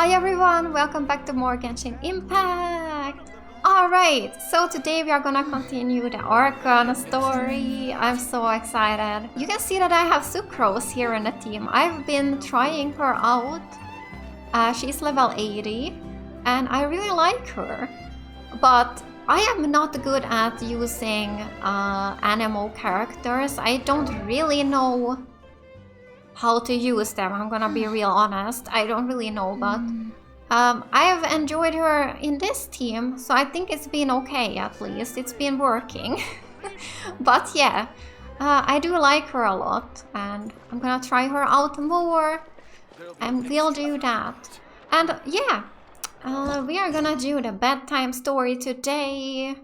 Hi everyone, welcome back to more Genshin Impact! Alright, so today we are gonna continue the Archon story. I'm so excited. You can see that I have Sucrose here in the team. I've been trying her out. She's level 80 and I really like her. But I am not good at using animal characters. I don't really know how to use them. I'm gonna be real honest. I don't really know, but I have enjoyed her in this team, so I think it's been okay at least. It's been working. But yeah, I do like her a lot, and I'm gonna try her out more, and we'll do that. And yeah, we are gonna do the bedtime story today.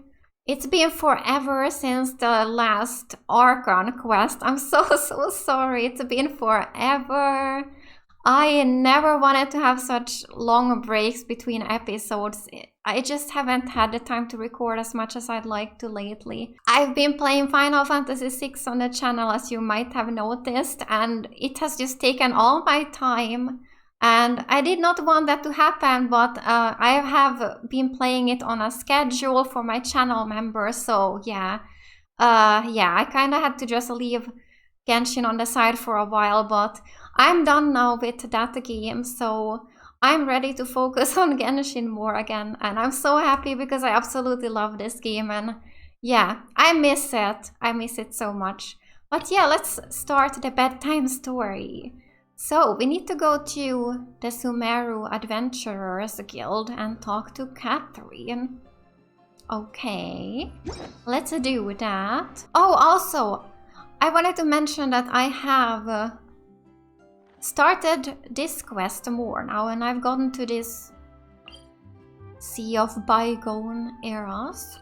It's been forever since the last Archon quest. I'm so sorry. It's been forever. I never wanted to have such long breaks between episodes. I just haven't had the time to record as much as I'd like to lately. I've been playing Final Fantasy VI on the channel, as you might have noticed, and it has just taken all my time. And I did not want that to happen, but I have been playing it on a schedule for my channel members, so yeah. I kind of had to just leave Genshin on the side for a while, but I'm done now with that game, so I'm ready to focus on Genshin more again. And I'm so happy because I absolutely love this game, and yeah, I miss it. I miss it so much. But yeah, let's start the bedtime story. So, we need to go to the Sumeru Adventurers Guild and talk to Catherine. Okay, let's do that. Oh, also, I wanted to mention that I have started this quest more now, and I've gotten to this Sea of Bygone Eras.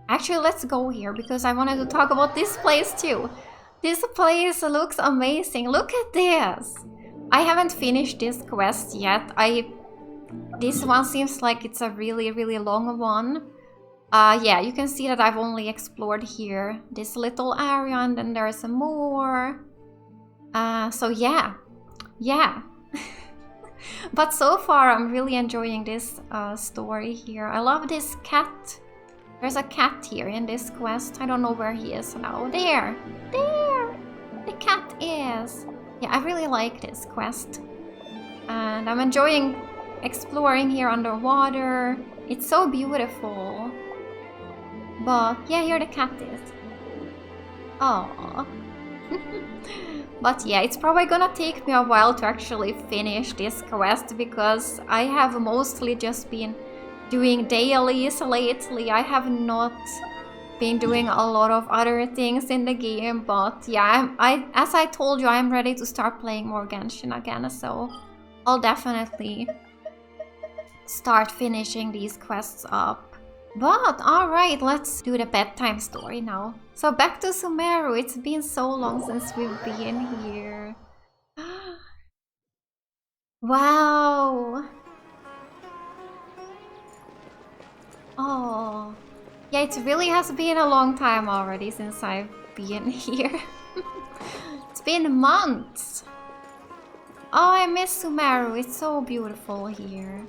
Actually, let's go here because I wanted to talk about this place too. This place looks amazing. Look at this. I haven't finished this quest yet. This one seems like it's a really long one. Yeah, you can see that I've only explored here this little area, and then there's more. So yeah. But so far I'm really enjoying this story here. I love this cat. There's a cat here in this quest. I don't know where he is now. There! The cat is! Yeah, I really like this quest. And I'm enjoying exploring here underwater. It's so beautiful. But yeah, here the cat is. Aww. But yeah, it's probably gonna take me a while to actually finish this quest because I have mostly just been doing dailies lately. I have not been doing a lot of other things in the game, but yeah, as I told you, I'm ready to start playing more Genshin again, so I'll definitely start finishing these quests up. But alright, let's do the bedtime story now. So back to Sumeru. It's been so long since we've been here. Wow! Oh, yeah, it really has been a long time already since I've been here. It's been months. Oh, I miss Sumeru. It's so beautiful here.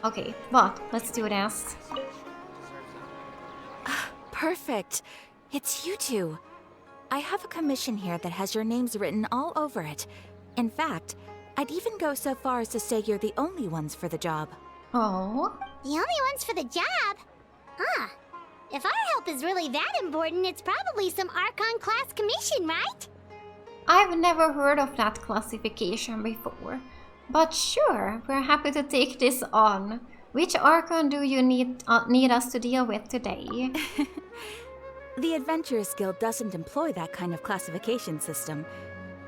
Okay, but let's do this. Perfect. It's you two. I have a commission here that has your names written all over it. In fact, I'd even go so far as to say you're the only ones for the job. Oh. The only ones for the job? Huh. If our help is really that important, it's probably some Archon class commission, right? I've never heard of that classification before. But sure, we're happy to take this on. Which Archon do you need us to deal with today? The Adventurers Guild doesn't employ that kind of classification system.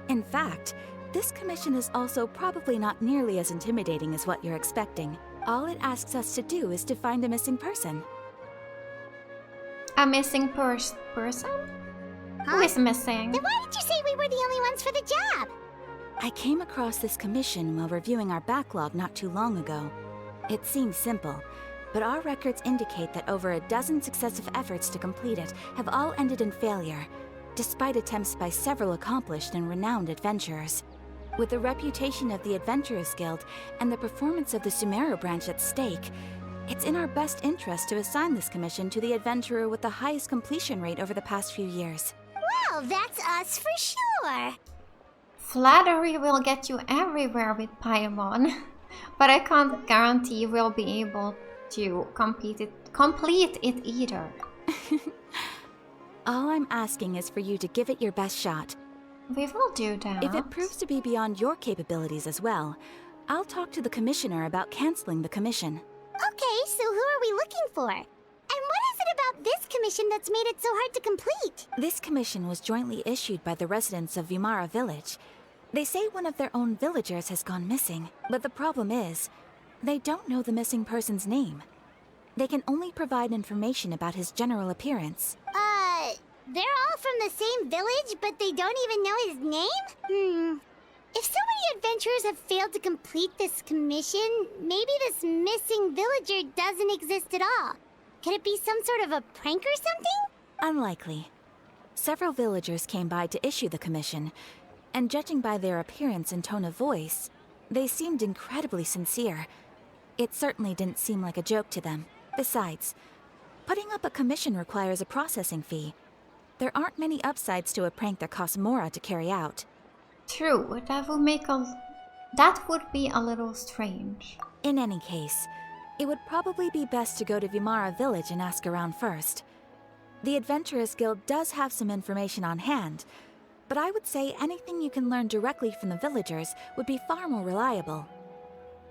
In fact, this commission is also probably not nearly as intimidating as what you're expecting. All it asks us to do is to find a missing person. A missing person? Who is missing? Then why did you say we were the only ones for the job? I came across this commission while reviewing our backlog not too long ago. It seems simple, but our records indicate that over a dozen successive efforts to complete it have all ended in failure, despite attempts by several accomplished and renowned adventurers. With the reputation of the Adventurers Guild and the performance of the Sumeru branch at stake, it's in our best interest to assign this commission to the adventurer with the highest completion rate over the past few years. Well, that's us for sure. Flattery will get you everywhere with Paimon, but I can't guarantee we'll be able to complete it either. All I'm asking is for you to give it your best shot. We will do that. If it proves to be beyond your capabilities as well, I'll talk to the commissioner about canceling the commission. Okay, so who are we looking for? And what is it about this commission that's made it so hard to complete? This commission was jointly issued by the residents of Vimara village. They say one of their own villagers has gone missing, but the problem is, they don't know the missing person's name. They can only provide information about his general appearance. They're all from the same village, but they don't even know his name? If so many adventurers have failed to complete this commission, maybe this missing villager doesn't exist at all. Could it be some sort of a prank or something? Unlikely. Several villagers came by to issue the commission, and judging by their appearance and tone of voice, they seemed incredibly sincere. It certainly didn't seem like a joke to them. Besides, putting up a commission requires a processing fee. There aren't many upsides to a prank that costs Mora to carry out. True, that would be a little strange. In any case, it would probably be best to go to Vimara village and ask around first. The Adventurers Guild does have some information on hand, but I would say anything you can learn directly from the villagers would be far more reliable.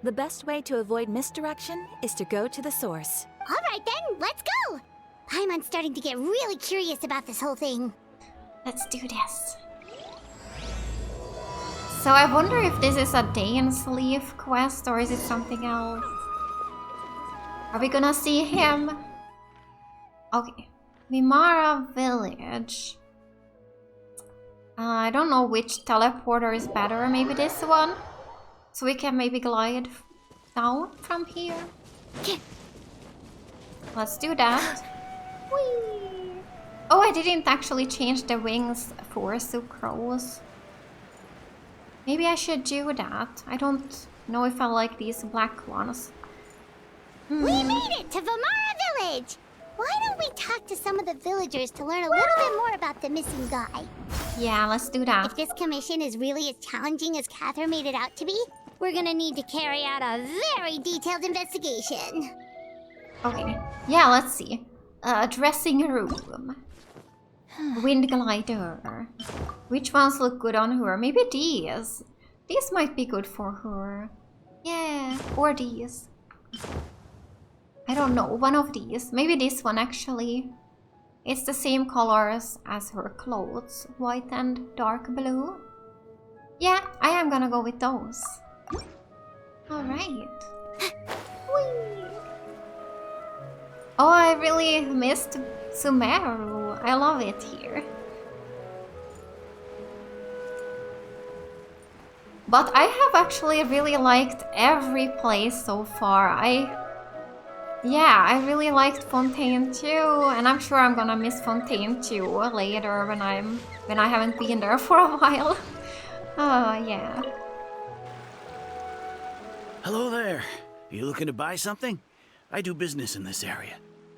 The best way to avoid misdirection is to go to the source. All right then, let's go! I'm starting to get really curious about this whole thing. Let's do this. So I wonder if this is a dance leaf quest or is it something else? Are we gonna see him? Okay. Vimara village. I don't know which teleporter is better. Maybe this one? So we can maybe glide down from here. Let's do that. Whee! Oh, I didn't actually change the wings for Sucrose. Maybe I should do that. I don't know if I like these black ones. We made it to Vimara village! Why don't we talk to some of the villagers to learn a little bit more about the missing guy? Yeah, let's do that. If this commission is really as challenging as Cather made it out to be, we're gonna need to carry out a very detailed investigation. Okay, yeah, let's see. Dressing room. Wind glider. Which ones look good on her? Maybe these. These might be good for her. Yeah, or these. I don't know, one of these. Maybe this one actually. It's the same colors as her clothes. White and dark blue. Yeah, I am gonna go with those. Alright. Oh, I really missed Sumeru. I love it here. But I have actually really liked every place so far. I really liked Fontaine too, and I'm sure I'm gonna miss Fontaine too later when I haven't been there for a while. Yeah. Hello there. You looking to buy something? I do business in this area.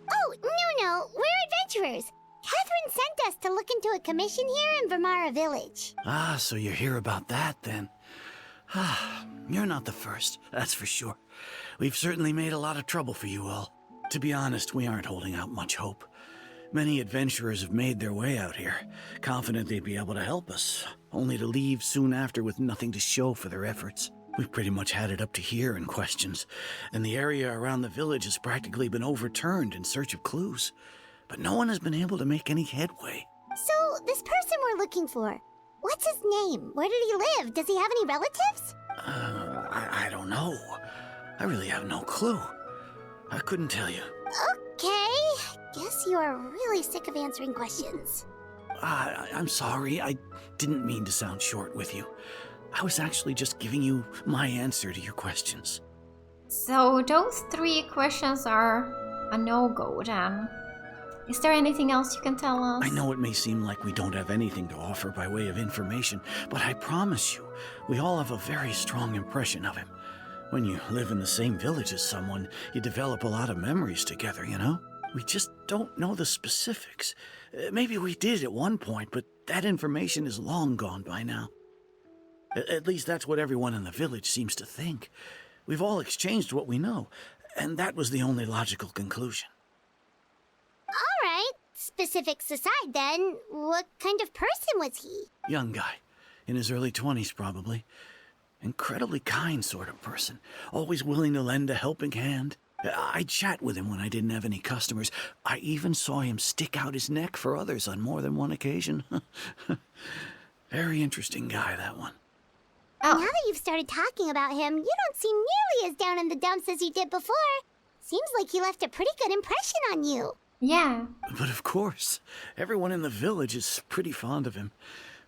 Oh, no, we're adventurers. Catherine sent us to look into a commission here in Vimara village. Ah, so you hear about that then. You're not the first, that's for sure. We've certainly made a lot of trouble for you all. To be honest, we aren't holding out much hope. Many adventurers have made their way out here, confident they'd be able to help us, only to leave soon after with nothing to show for their efforts. We've pretty much had it up to here in questions, and the area around the village has practically been overturned in search of clues. But no one has been able to make any headway. So, this person we're looking for, what's his name? Where did he live? Does he have any relatives? I don't know. I really have no clue. I couldn't tell you. Okay, guess you are really sick of answering questions. I'm sorry, I didn't mean to sound short with you. I was actually just giving you my answer to your questions. So those 3 questions are a no-go then. Is there anything else you can tell us? I know it may seem like we don't have anything to offer by way of information, but I promise you, we all have a very strong impression of him. When you live in the same village as someone, you develop a lot of memories together, you know? We just don't know the specifics. Maybe we did at one point, but that information is long gone by now. At least that's what everyone in the village seems to think. We've all exchanged what we know, and that was the only logical conclusion. Alright, specifics aside then, what kind of person was he? Young guy, in his early 20s probably. Incredibly kind sort of person, always willing to lend a helping hand. I'd chat with him when I didn't have any customers. I even saw him stick out his neck for others on more than one occasion. Very interesting guy, that one. Oh. Now that you've started talking about him, you don't seem nearly as down in the dumps as you did before. Seems like he left a pretty good impression on you. Yeah. But of course, everyone in the village is pretty fond of him.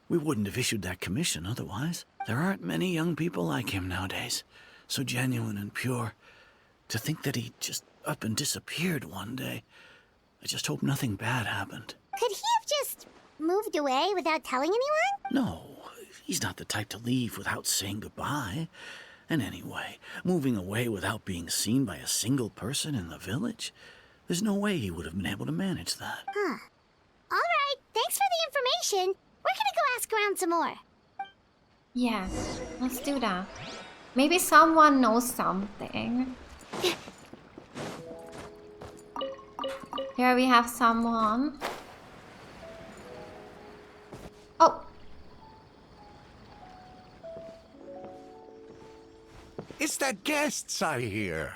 We wouldn't have issued that commission otherwise. There aren't many young people like him nowadays. So genuine and pure. To think that he just up and disappeared one day. I just hope nothing bad happened. Could he have just moved away without telling anyone? No, he's not the type to leave without saying goodbye. And anyway, moving away without being seen by a single person in the village, there's no way he would have been able to manage that. Huh. Alright, thanks for the information. We're gonna go ask around some more. Yeah, let's do that. Maybe someone knows something. Here we have someone. Oh. It's the guests I hear.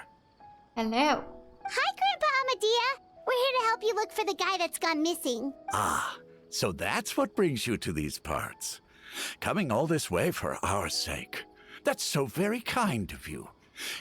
Hello. Hi, Grandpa Amadea. We're here to help you look for the guy that's gone missing. Ah, so that's what brings you to these parts. Coming all this way for our sake. That's so very kind of you.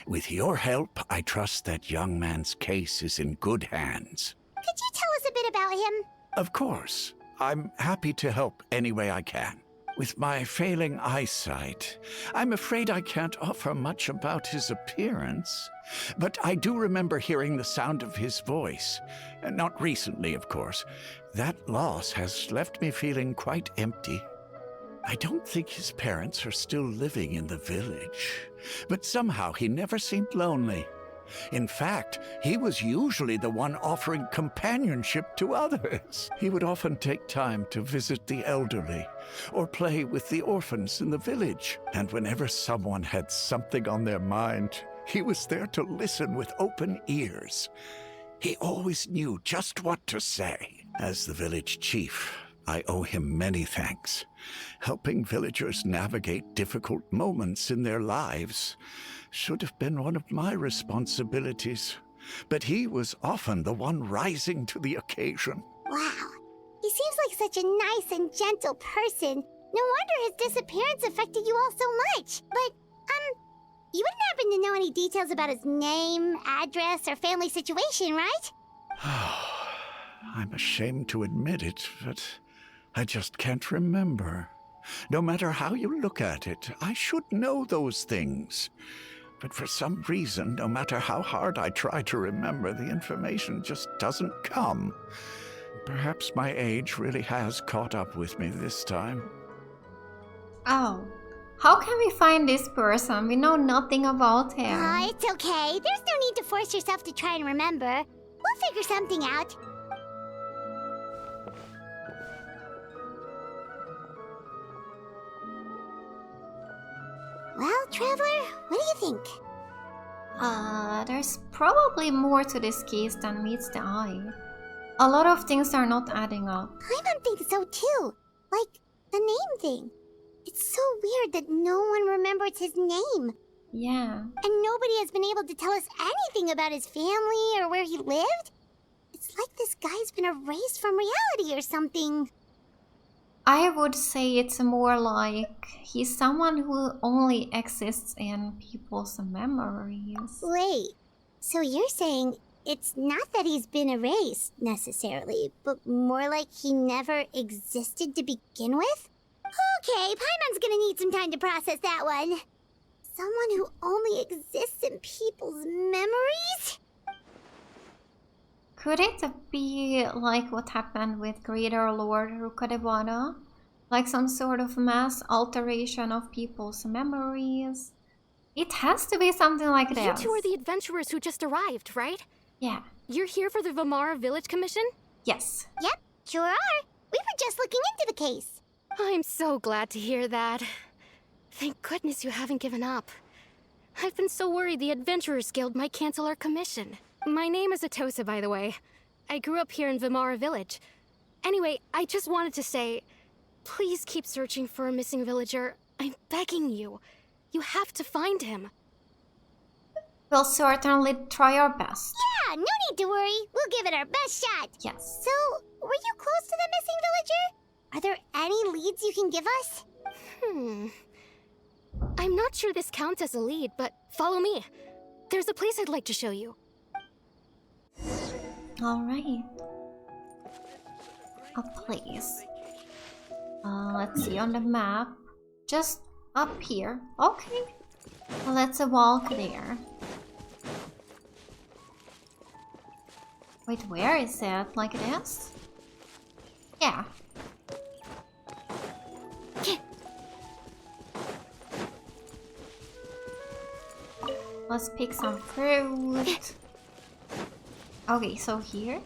With your help, I trust that young man's case is in good hands. Could you tell us a bit about him? Of course. I'm happy to help any way I can. With my failing eyesight, I'm afraid I can't offer much about his appearance. But I do remember hearing the sound of his voice. Not recently, of course. That loss has left me feeling quite empty. I don't think his parents are still living in the village. But somehow he never seemed lonely. In fact, he was usually the one offering companionship to others. He would often take time to visit the elderly or play with the orphans in the village. And whenever someone had something on their mind, he was there to listen with open ears. He always knew just what to say. As the village chief, I owe him many thanks. Helping villagers navigate difficult moments in their lives should have been one of my responsibilities. But he was often the one rising to the occasion. Wow. He seems like such a nice and gentle person. No wonder his disappearance affected you all so much. But, you wouldn't happen to know any details about his name, address, or family situation, right? I'm ashamed to admit it, but I just can't remember. No matter how you look at it, I should know those things. But for some reason, no matter how hard I try to remember, the information just doesn't come. Perhaps my age really has caught up with me this time. Oh. How can we find this person? We know nothing about him. It's okay. There's no need to force yourself to try and remember. We'll figure something out. Well, Traveler, what do you think? There's probably more to this case than meets the eye. A lot of things are not adding up. Paimon thinks so too. Like, the name thing. It's so weird that no one remembers his name. Yeah. And nobody has been able to tell us anything about his family or where he lived. It's like this guy's been erased from reality or something. I would say it's more like he's someone who only exists in people's memories. Wait, so you're saying it's not that he's been erased, necessarily, but more like he never existed to begin with? Okay, Paimon's gonna need some time to process that one. Someone who only exists in people's memories? Could it be like what happened with Greater Lord Rukadevana? Like some sort of mass alteration of people's memories? It has to be something like this. You two are the adventurers who just arrived, right? Yeah. You're here for the Vamara Village Commission? Yes. Yep, sure are. We were just looking into the case. I'm so glad to hear that. Thank goodness you haven't given up. I've been so worried the Adventurers Guild might cancel our commission. My name is Atosa, by the way. I grew up here in Vamara Village. Anyway, I just wanted to say, please keep searching for a missing villager. I'm begging you. You have to find him. We'll certainly try our best. Yeah, no need to worry. We'll give it our best shot. Yes. So, were you close to the missing villager? Are there any leads you can give us? I'm not sure this counts as a lead, but follow me. There's a place I'd like to show you. Alright. A place. Let's see on the map. Just up here. Okay. Well, let's walk there. Wait, where is it? Like this? Yeah. Let's pick some fruit. Okay, so here.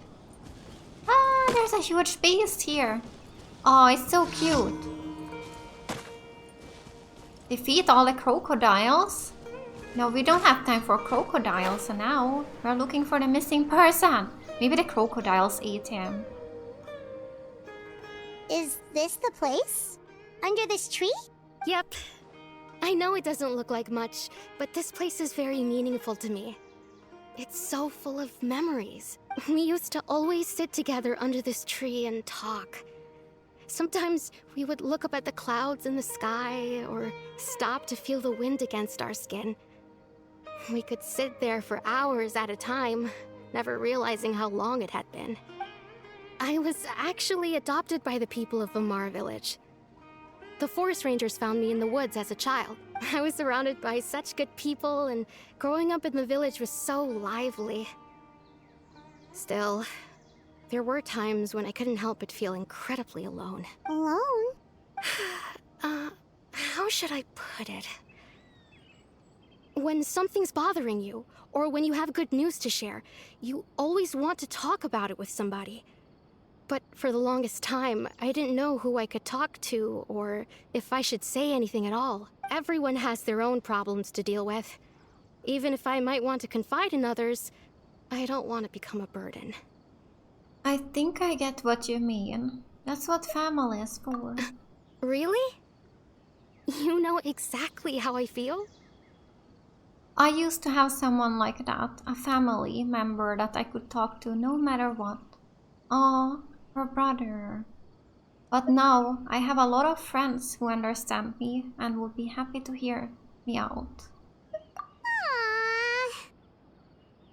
Ah, there's a huge beast here. Oh, it's so cute. Defeat all the crocodiles? No, we don't have time for crocodiles now. We're looking for the missing person. Maybe the crocodiles ate him. Is this the place? Under this tree? Yep. I know it doesn't look like much, but this place is very meaningful to me. It's so full of memories. We used to always sit together under this tree and talk. Sometimes we would look up at the clouds in the sky or stop to feel the wind against our skin. We could sit there for hours at a time, never realizing how long it had been. I was actually adopted by the people of Vamara Village. The forest rangers found me in the woods as a child. I was surrounded by such good people, and growing up in the village was so lively. Still, there were times when I couldn't help but feel incredibly alone. Alone? How should I put it? When something's bothering you, or when you have good news to share, you always want to talk about it with somebody. But for the longest time, I didn't know who I could talk to, or if I should say anything at all. Everyone has their own problems to deal with. Even if I might want to confide in others, I don't want to become a burden. I think I get what you mean. That's what family is for. Really? You know exactly how I feel? I used to have someone like that, a family member that I could talk to no matter what. Oh, her brother. But now I have a lot of friends who understand me and would be happy to hear me out.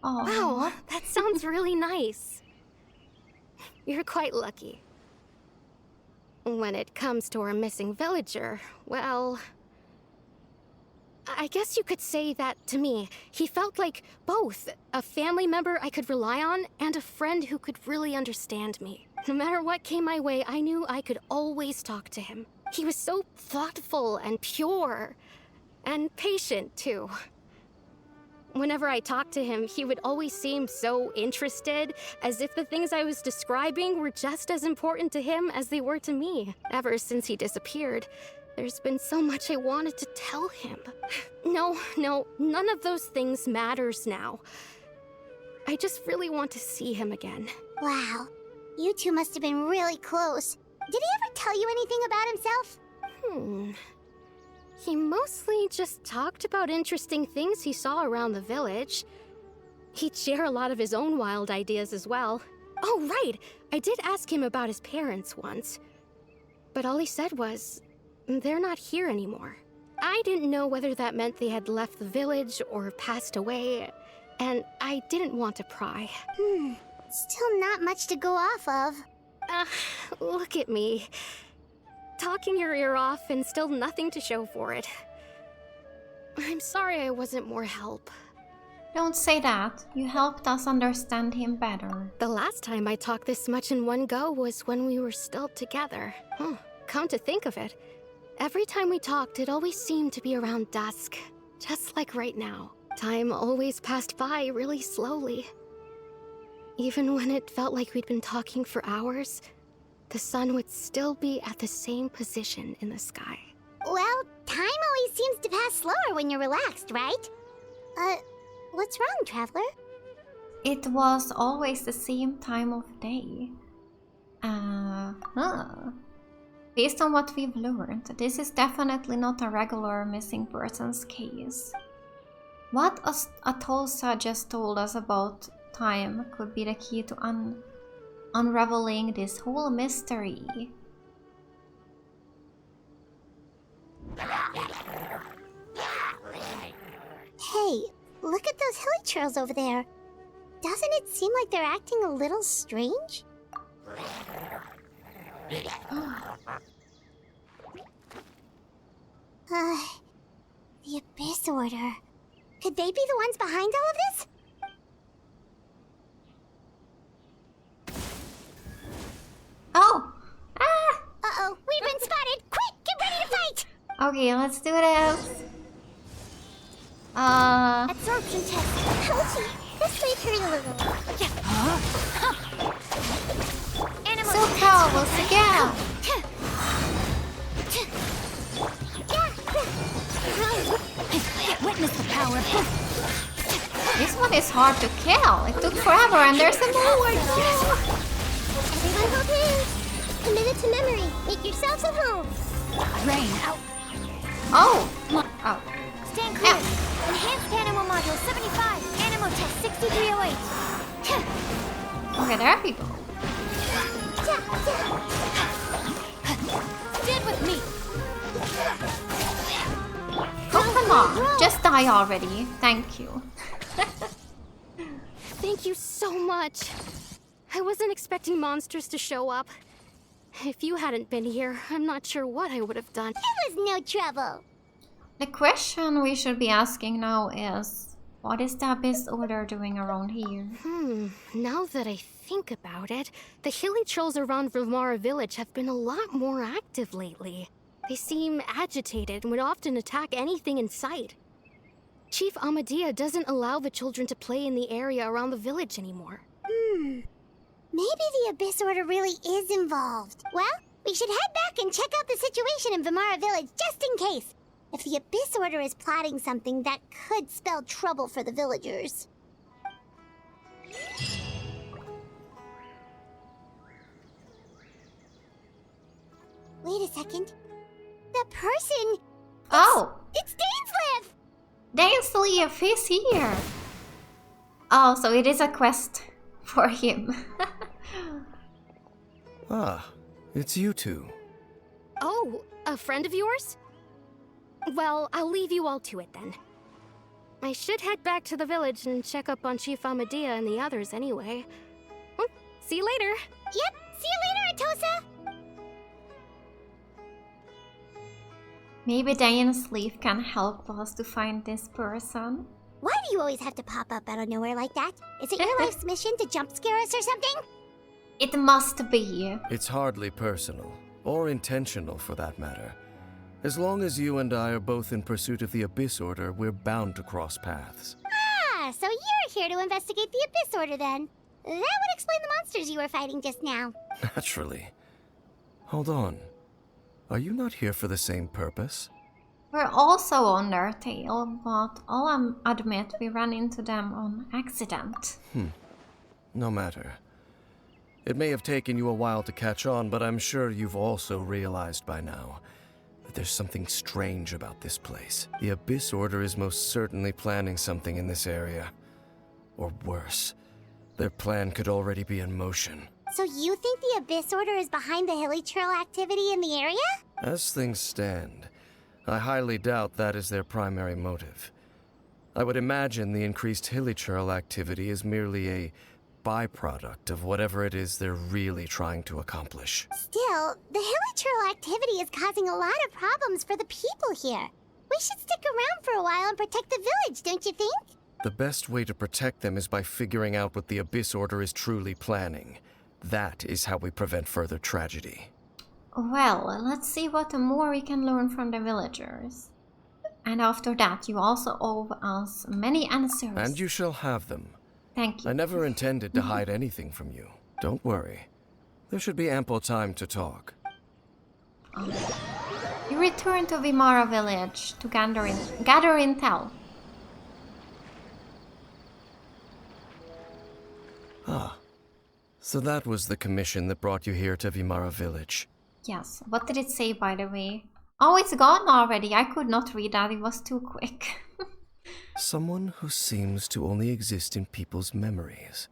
Oh, Wow, that sounds really nice. You're quite lucky. When it comes to our missing villager, well, I guess you could say that to me. He felt like both a family member I could rely on and a friend who could really understand me. No matter what came my way, I knew I could always talk to him. He was so thoughtful and pure, and patient too. Whenever I talked to him, he would always seem so interested, as if the things I was describing were just as important to him as they were to me. Ever since he disappeared, there's been so much I wanted to tell him. No, none of those things matters now. I just really want to see him again. Wow. You two must have been really close. Did he ever tell you anything about himself? He mostly just talked about interesting things he saw around the village. He'd share a lot of his own wild ideas as well. Oh, right! I did ask him about his parents once. But all he said was, they're not here anymore. I didn't know whether that meant they had left the village or passed away, and I didn't want to pry. Still not much to go off of. Look at me. Talking your ear off and still nothing to show for it. I'm sorry I wasn't more help. Don't say that. You helped us understand him better. The last time I talked this much in one go was when we were still together. Come to think of it, every time we talked, it always seemed to be around dusk. Just like right now. Time always passed by really slowly. Even when it felt like we'd been talking for hours, the sun would still be at the same position in the sky. Well, time always seems to pass slower when you're relaxed, right? What's wrong, Traveler? It was always the same time of day. Based on what we've learned, this is definitely not a regular missing persons case. What Atosa just told us about time could be the key to unraveling this whole mystery. Hey, look at those hilichurls over there. Doesn't it seem like they're acting a little strange? The Abyss Order. Could they be the ones behind all of this? Oh! Uh-oh, we've been spotted! Quick, get ready to fight! Okay, let's do this. Absorption test. Ouchie, this may hurt a little. Animal So powerful again! Witness the power. This one is hard to kill. It took forever and there's a more. Everyone hold hands. Committed to memory. Make yourselves at home. Rain out. Oh! Oh. Stand clear. Enhanced animal module 75. Animal test 6308. Okay, there we go. Stand with me. Oh, come on. Just die already. Thank you. Thank you so much. I wasn't expecting monsters to show up. If you hadn't been here, I'm not sure what I would have done. It was no trouble. The question we should be asking now is, what is the Abyss Order doing around here? Now that I think about it, the hilly trolls around Vilmara village have been a lot more active lately. They seem agitated and would often attack anything in sight. Chief Amadea doesn't allow the children to play in the area around the village anymore. Maybe the Abyss Order really is involved. Well, we should head back and check out the situation in Vilmara village just in case. If the Abyss Order is plotting something that could spell trouble for the villagers. Wait a second. That person... Oh! It's Dainsleif! Dainsleif is here! Oh, so it is a quest for him. Ah, it's you two. Oh, a friend of yours? Well, I'll leave you all to it then. I should head back to the village and check up on Chief Amadea and the others anyway. See you later. Yep, see you later, Atosa! Maybe Dainsleif can help us to find this person. Why do you always have to pop up out of nowhere like that? Is it your life's mission to jump scare us or something? It must be. It's hardly personal, or intentional for that matter. As long as you and I are both in pursuit of the Abyss Order, we're bound to cross paths. Ah, so you're here to investigate the Abyss Order then. That would explain the monsters you were fighting just now. Naturally. Hold on. Are you not here for the same purpose? We're also on their tail, but I'll admit we ran into them on accident. No matter. It may have taken you a while to catch on, but I'm sure you've also realized by now that there's something strange about this place. The Abyss Order is most certainly planning something in this area. Or worse, their plan could already be in motion. So you think the Abyss Order is behind the hilichurl activity in the area? As things stand, I highly doubt that is their primary motive. I would imagine the increased hilichurl activity is merely a byproduct of whatever it is they're really trying to accomplish. Still, the hilichurl activity is causing a lot of problems for the people here. We should stick around for a while and protect the village, don't you think? The best way to protect them is by figuring out what the Abyss Order is truly planning. That is how we prevent further tragedy. Well, let's see what more we can learn from the villagers. And after that, you also owe us many answers. And you shall have them. Thank you. I never intended to hide anything from you. Don't worry. There should be ample time to talk. You return to Vimara village to gather intel. Ah. So that was the commission that brought you here to Vimara village. Yes. What did it say, by the way? Oh, it's gone already. I could not read that. It was too quick. Someone who seems to only exist in people's memories.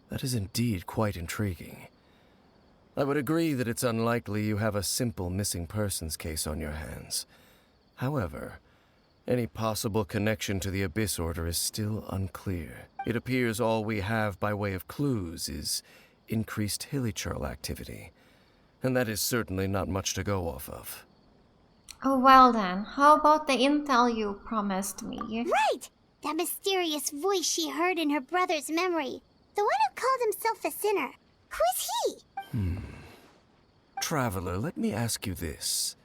That is indeed quite intriguing. I would agree that it's unlikely you have a simple missing persons case on your hands. However, any possible connection to the Abyss Order is still unclear. It appears all we have by way of clues is increased hilichurl activity, and that is certainly not much to go off of. Oh, well then. How about the intel you promised me? Right! That mysterious voice she heard in her brother's memory. The one who called himself a sinner. Who is he? Traveler, let me ask you this.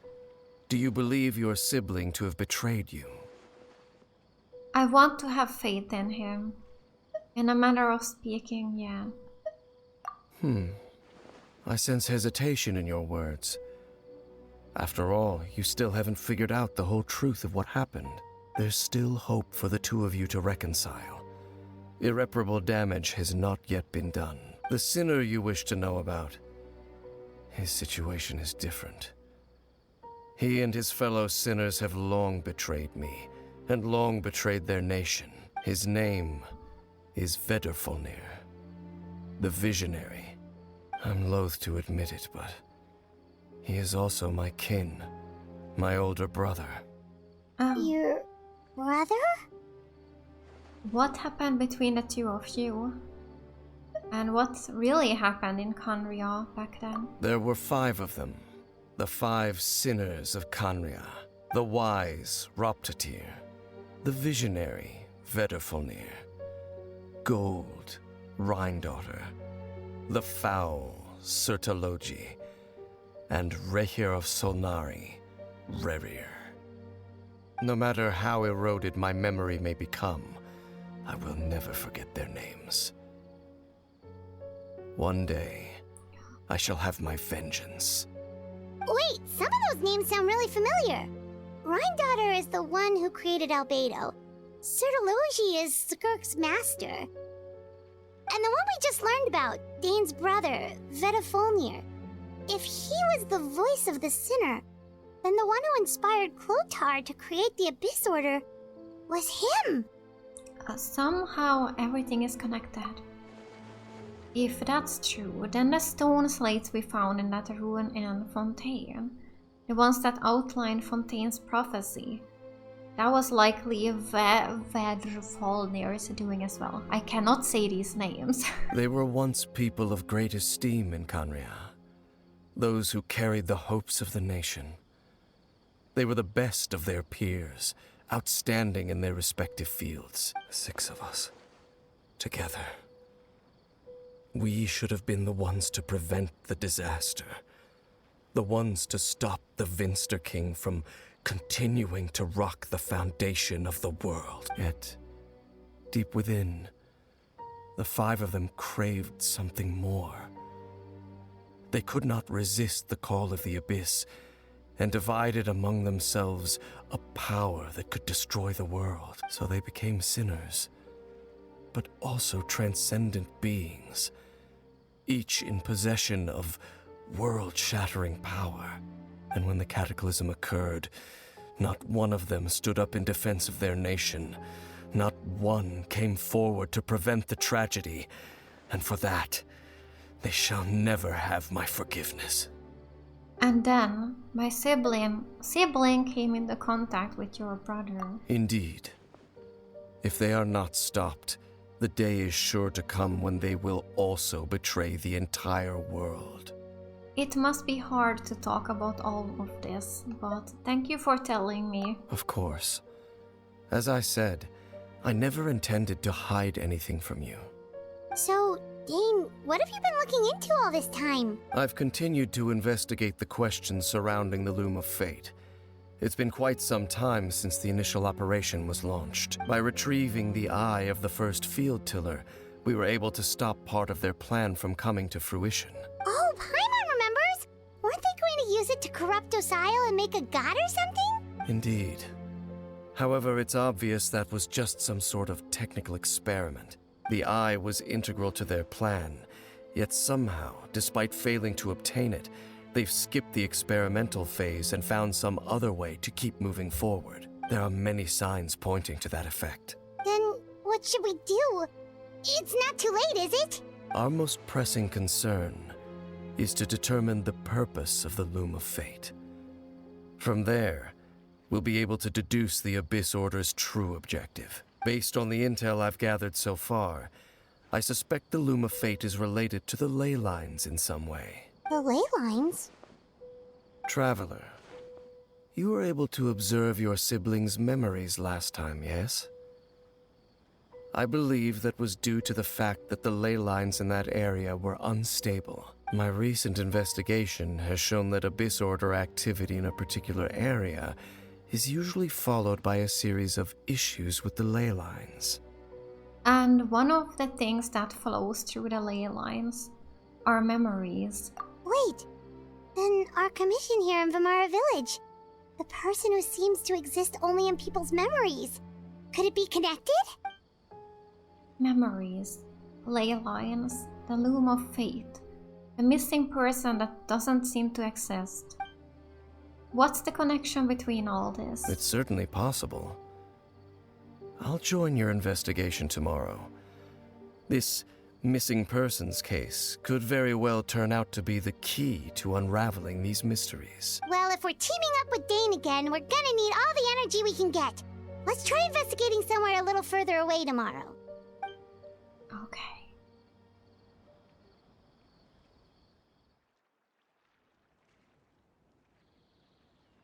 Do you believe your sibling to have betrayed you? I want to have faith in him. In a manner of speaking, yeah. I sense hesitation in your words. After all, you still haven't figured out the whole truth of what happened. There's still hope for the two of you to reconcile. Irreparable damage has not yet been done. The sinner you wish to know about, his situation is different. He and his fellow sinners have long betrayed me, and long betrayed their nation. His name is Vedrfolnir, the Visionary. I'm loath to admit it, but he is also my kin, my older brother. Your brother? What happened between the two of you? And what really happened in Khaenri'ah back then? There were 5 of them. The 5 sinners of Khaenri'ah. The wise Roptatyr. The visionary Vedrfolnir. Gold Rhindaughter. The foul Sertalogi. And Rehir of Solnari, Rerir. No matter how eroded my memory may become, I will never forget their names. One day, I shall have my vengeance. Wait, some of those names sound really familiar. Rhindaughter is the one who created Albedo. Sertalogi is Skirk's master. And the one we just learned about, Dane's brother, Vedrfolnir. If he was the voice of the sinner, then the one who inspired Clothar to create the Abyss Order was him. Somehow everything is connected. If that's true, then the stone slates we found in that ruin in Fontaine, the ones that outlined Fontaine's prophecy, that was likely Vedrfolnir's doing as well. I cannot say these names. They were once people of great esteem in Khaenri'ah. Those who carried the hopes of the nation. They were the best of their peers, outstanding in their respective fields. 6 of us, together. We should have been the ones to prevent the disaster. The ones to stop the Vinster King from continuing to rock the foundation of the world. Yet, deep within, the 5 of them craved something more. They could not resist the call of the Abyss, and divided among themselves a power that could destroy the world. So they became sinners, but also transcendent beings, each in possession of world-shattering power. And when the cataclysm occurred, not one of them stood up in defense of their nation. Not one came forward to prevent the tragedy, and for that, they shall never have my forgiveness. And then, my sibling came into contact with your brother. Indeed. If they are not stopped, the day is sure to come when they will also betray the entire world. It must be hard to talk about all of this, but thank you for telling me. Of course. As I said, I never intended to hide anything from you. So, Dane, what have you been looking into all this time? I've continued to investigate the questions surrounding the Loom of Fate. It's been quite some time since the initial operation was launched. By retrieving the eye of the first field tiller, we were able to stop part of their plan from coming to fruition. Oh, Paimon remembers! Weren't they going to use it to corrupt Osile and make a god or something? Indeed. However, it's obvious that was just some sort of technical experiment. The eye was integral to their plan, yet somehow, despite failing to obtain it, they've skipped the experimental phase and found some other way to keep moving forward. There are many signs pointing to that effect. Then, what should we do? It's not too late, is it? Our most pressing concern is to determine the purpose of the Loom of Fate. From there, we'll be able to deduce the Abyss Order's true objective. Based on the intel I've gathered so far, I suspect the Loom of Fate is related to the ley lines in some way. The ley lines? Traveler, you were able to observe your siblings' memories last time, yes? I believe that was due to the fact that the ley lines in that area were unstable. My recent investigation has shown that Abyss Order activity in a particular area is usually followed by a series of issues with the ley lines. And one of the things that flows through the ley lines are memories. Wait, then our commission here in Vimara Village, the person who seems to exist only in people's memories, could it be connected? Memories, ley lines, the Loom of Fate, a missing person that doesn't seem to exist. What's the connection between all this? It's certainly possible. I'll join your investigation tomorrow. This missing persons case could very well turn out to be the key to unraveling these mysteries. Well, if we're teaming up with Dane again, we're gonna need all the energy we can get. Let's try investigating somewhere a little further away tomorrow. Okay.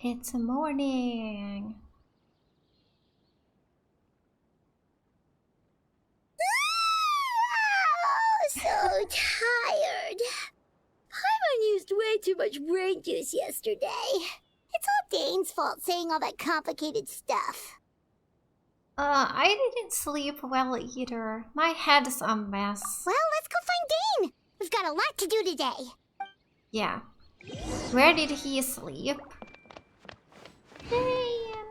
It's morning. So tired. Paimon used way too much brain juice yesterday. It's all Dane's fault saying all that complicated stuff. I didn't sleep well either. My head's a mess. Well, let's go find Dane. We've got a lot to do today. Yeah. Where did he sleep? Dane.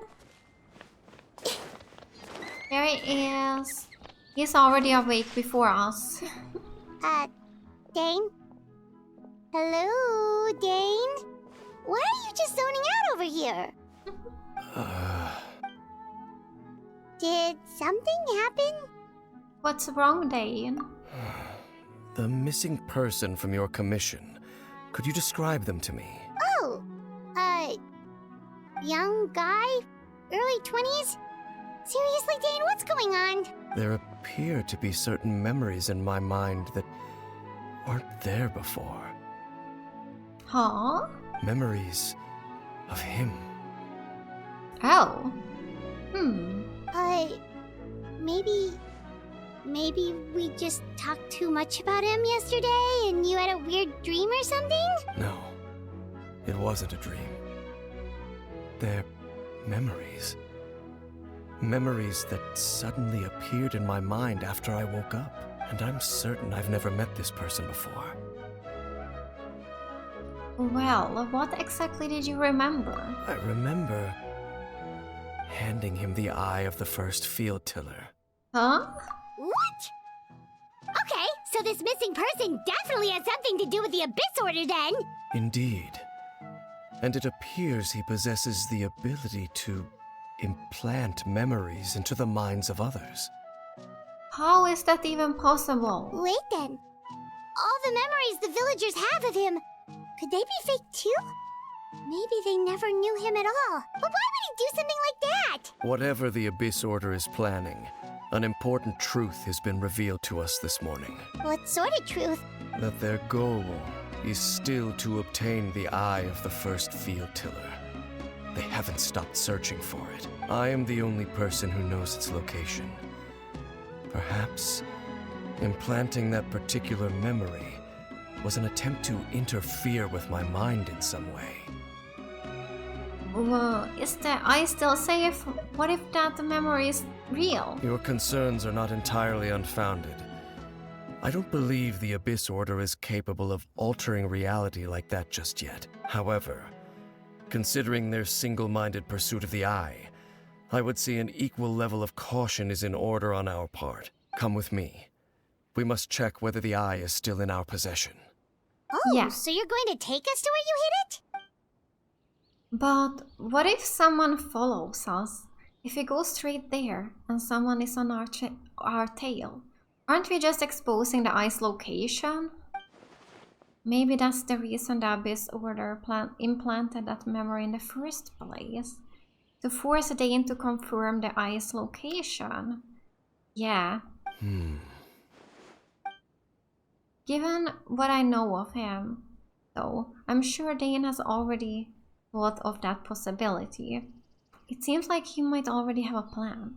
There he is. He's already awake before us. Dane? Hello, Dane? Why are you just zoning out over here? Did something happen? What's wrong, Dane? The missing person from your commission. Could you describe them to me? Oh, young guy? Early 20s? Seriously, Dane, what's going on? There appear to be certain memories in my mind that weren't there before. Huh? Memories of him. Oh. Maybe we just talked too much about him yesterday and you had a weird dream or something? No, it wasn't a dream. They're memories. Memories that suddenly appeared in my mind after I woke up. And I'm certain I've never met this person before. Well, what exactly did you remember? I remember handing him the eye of the first field tiller. Huh? What? Okay, so this missing person definitely has something to do with the Abyss Order then! Indeed. And it appears he possesses the ability to implant memories into the minds of others. How is that even possible? Wait then. All the memories the villagers have of him, could they be fake too? Maybe they never knew him at all. But why would he do something like that? Whatever the Abyss Order is planning, an important truth has been revealed to us this morning. What sort of truth? That their goal is still to obtain the eye of the first field tiller. They haven't stopped searching for it. I am the only person who knows its location, Perhaps implanting that particular memory was an attempt to interfere with my mind in some way. Well, is the eye still safe? What if that memory is real? Your concerns are not entirely unfounded. I don't believe the Abyss Order is capable of altering reality like that just yet. However, considering their single-minded pursuit of the Eye, I would say an equal level of caution is in order on our part. Come with me. We must check whether the Eye is still in our possession. Oh, Yeah. so you're going to take us to where you hid it? But what if someone follows us? If we go straight there and someone is on our tail, aren't we just exposing the eye's location? Maybe that's the reason the Abyss Order implanted that memory in the first place. To force Dane to confirm the eye's location. Yeah. Given what I know of him, though, I'm sure Dane has already thought of that possibility. It seems like he might already have a plan.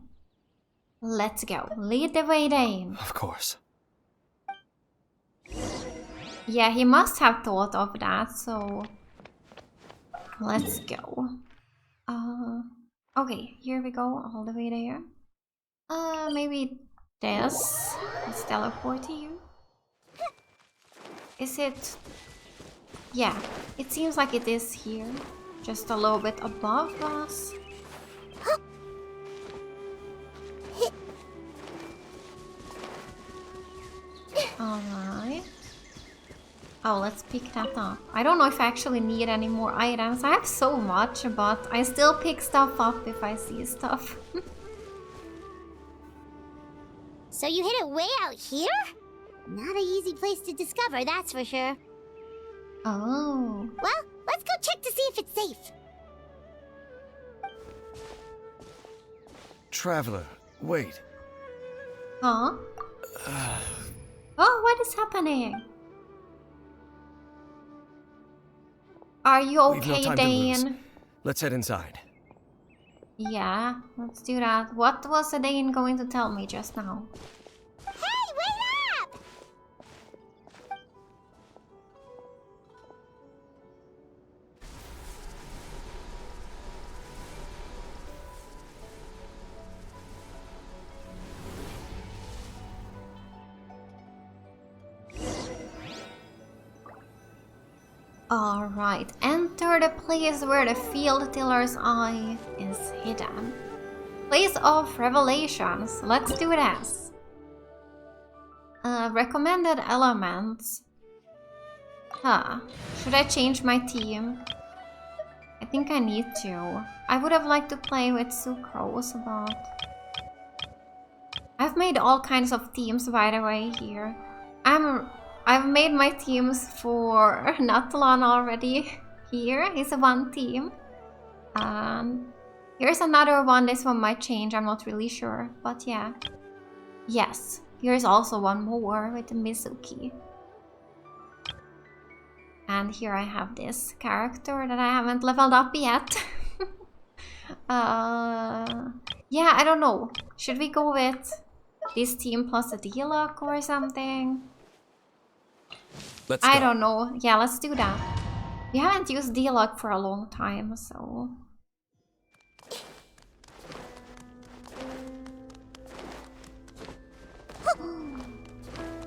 Let's go. Lead the way, Dane. Of course. Yeah, he must have thought of that, so let's go. Okay, here we go, all the way there. Maybe this. Let's teleport to you. Is it? Yeah, it seems like it is here. Just a little bit above us. Alright. Oh, let's pick that up. I don't know if I actually need any more items. I have so much, but I still pick stuff up if I see stuff. So you hid it way out here? Not an easy place to discover, that's for sure. Oh. Well, let's go check to see if it's safe. Traveler, wait. Huh? Oh, what is happening? Are you We've no okay, time to lose. Dane? Let's head inside. Yeah, let's do that. What was Dane going to tell me just now? Hey, wait up! Alright, enter the place where the field tiller's eye is hidden. Place of revelations. Let's do this. Recommended elements. Huh. Should I change my team? I think I need to. I would have liked to play with Sucrose, but I've made all kinds of teams, by the way, here. I've made my teams for Natlan already. Here is one team. Here's another one. This one might change. I'm not really sure. But yeah. Yes. Here's also one more with Mizuki. And here I have this character that I haven't leveled up yet. Yeah, I don't know. Should we go with this team plus a D-Lock or something? Let's go. I don't know. Yeah, let's do that. We haven't used D-Lock for a long time, so...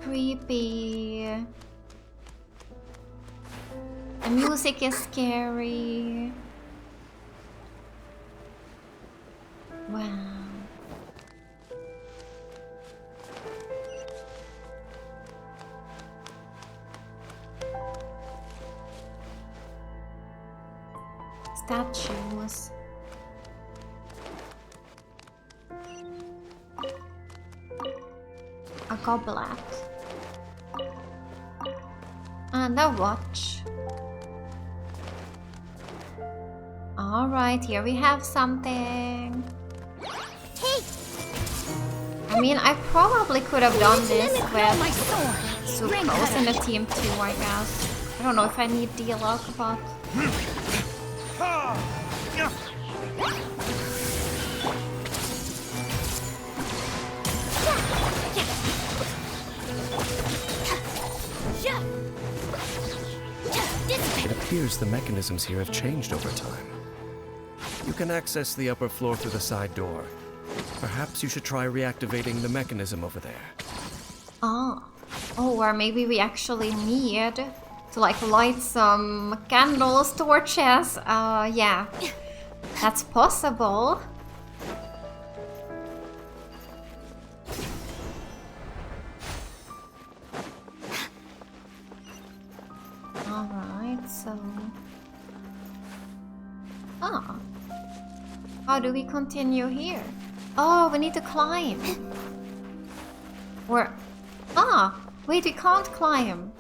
Creepy. The music is scary. Wow. Statues. A goblet. And a watch. Alright, here we have something. Hey! I mean, I probably could have done this with Sucrose in the team too, I guess. I don't know if I need D-Lock, but... appears the mechanisms here have changed over time. You can access the upper floor through the side door. Perhaps you should try reactivating the mechanism over there. Oh, or maybe we actually need to like light some candles, torches. Yeah, that's possible. Alright, so... Ah. How do we continue here? Oh, we need to climb. Or... Ah! Wait, we can't climb.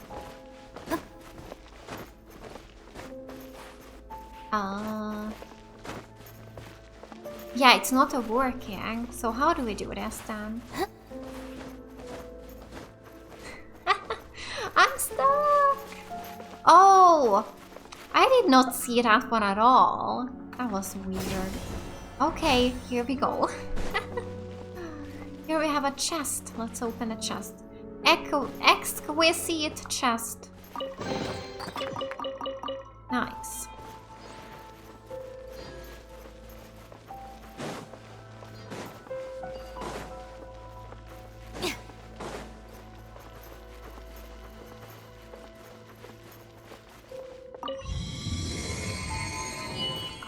Yeah, it's not a working. So how do we do this then? I'm stuck! Oh! I did not see that one at all. That was weird. Okay, here we go. Here we have a chest. Let's open a chest. Exquisite chest. Nice.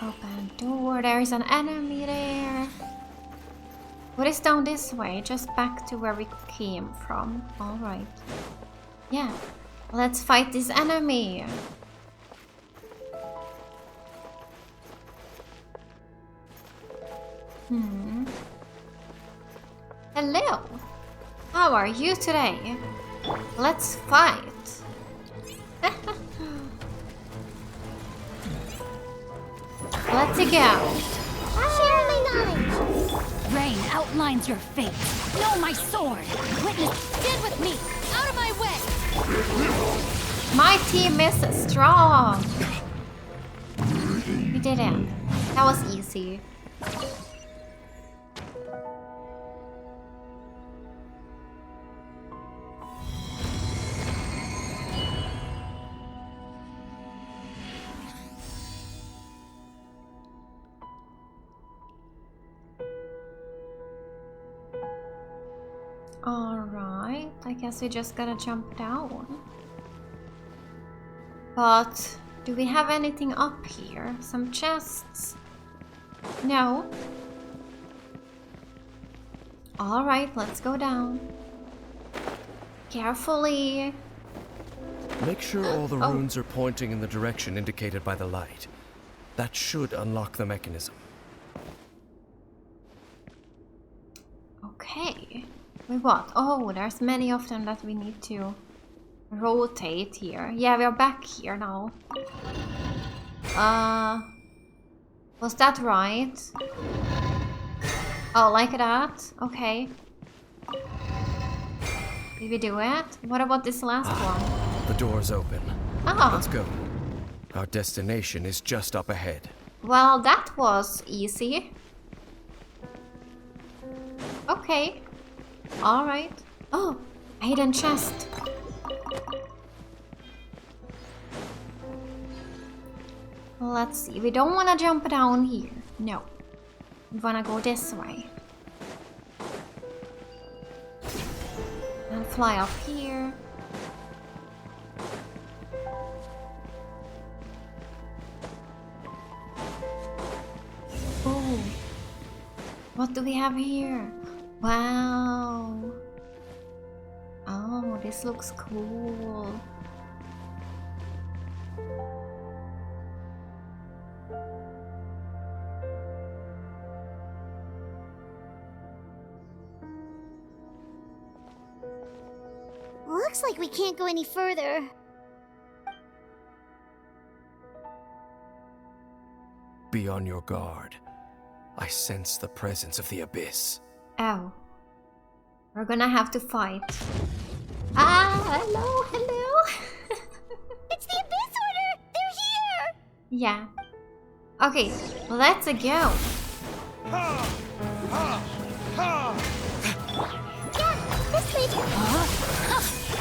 Open door. There is an enemy there. What is down this way? Just back to where we came from. Alright. Yeah. Let's fight this enemy. Hello. How are you today? Let's fight. Let's go. Share my knowledge. Rain outlines your fate. Know my sword. Witness. Stand with me. Out of my way. My team is strong. We did it. That was easy. Alright, I guess we just gotta jump down. But do we have anything up here? Some chests? No. Alright, let's go down. Carefully. Make sure all the runes are pointing in the direction indicated by the light. That should unlock the mechanism. Okay. Wait, what? Oh, there's many of them that we need to rotate here. Yeah, we are back here now. Was that right? Oh, like that? Okay. Did we do it? What about this last one? The door's open. Ah. Let's go. Our destination is just up ahead. Well, that was easy. Okay. Alright. Oh, a hidden chest. Let's see. We don't want to jump down here. No. We want to go this way. And fly up here. Oh. What do we have here? Wow. Oh, this looks cool. Looks like we can't go any further. Be on your guard. I sense the presence of the abyss. Oh. We're gonna have to fight. Ah, hello, hello. It's the Abyss Order! They're here! Yeah. Okay, let's go. Yeah, this way.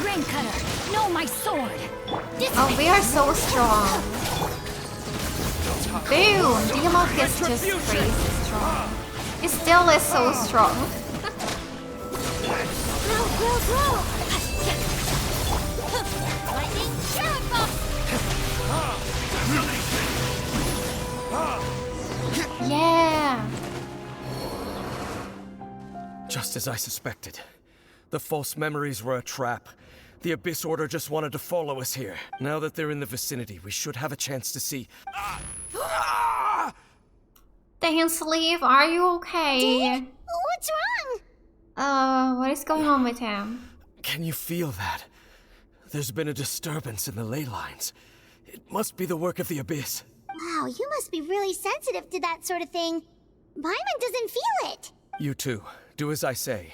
Rain Cutter, know my sword. Oh, we are so strong. Boom! D-Lock is just crazy strong. It still is so strong. Lightning Carrot Box! Yeah! Just as I suspected. The false memories were a trap. The Abyss Order just wanted to follow us here. Now that they're in the vicinity, we should have a chance to see. Dainsleif, are you okay? What's wrong? What is going on with him? Can you feel that? There's been a disturbance in the ley lines. It must be the work of the Abyss. Wow, you must be really sensitive to that sort of thing. Paimon doesn't feel it. You too. Do as I say.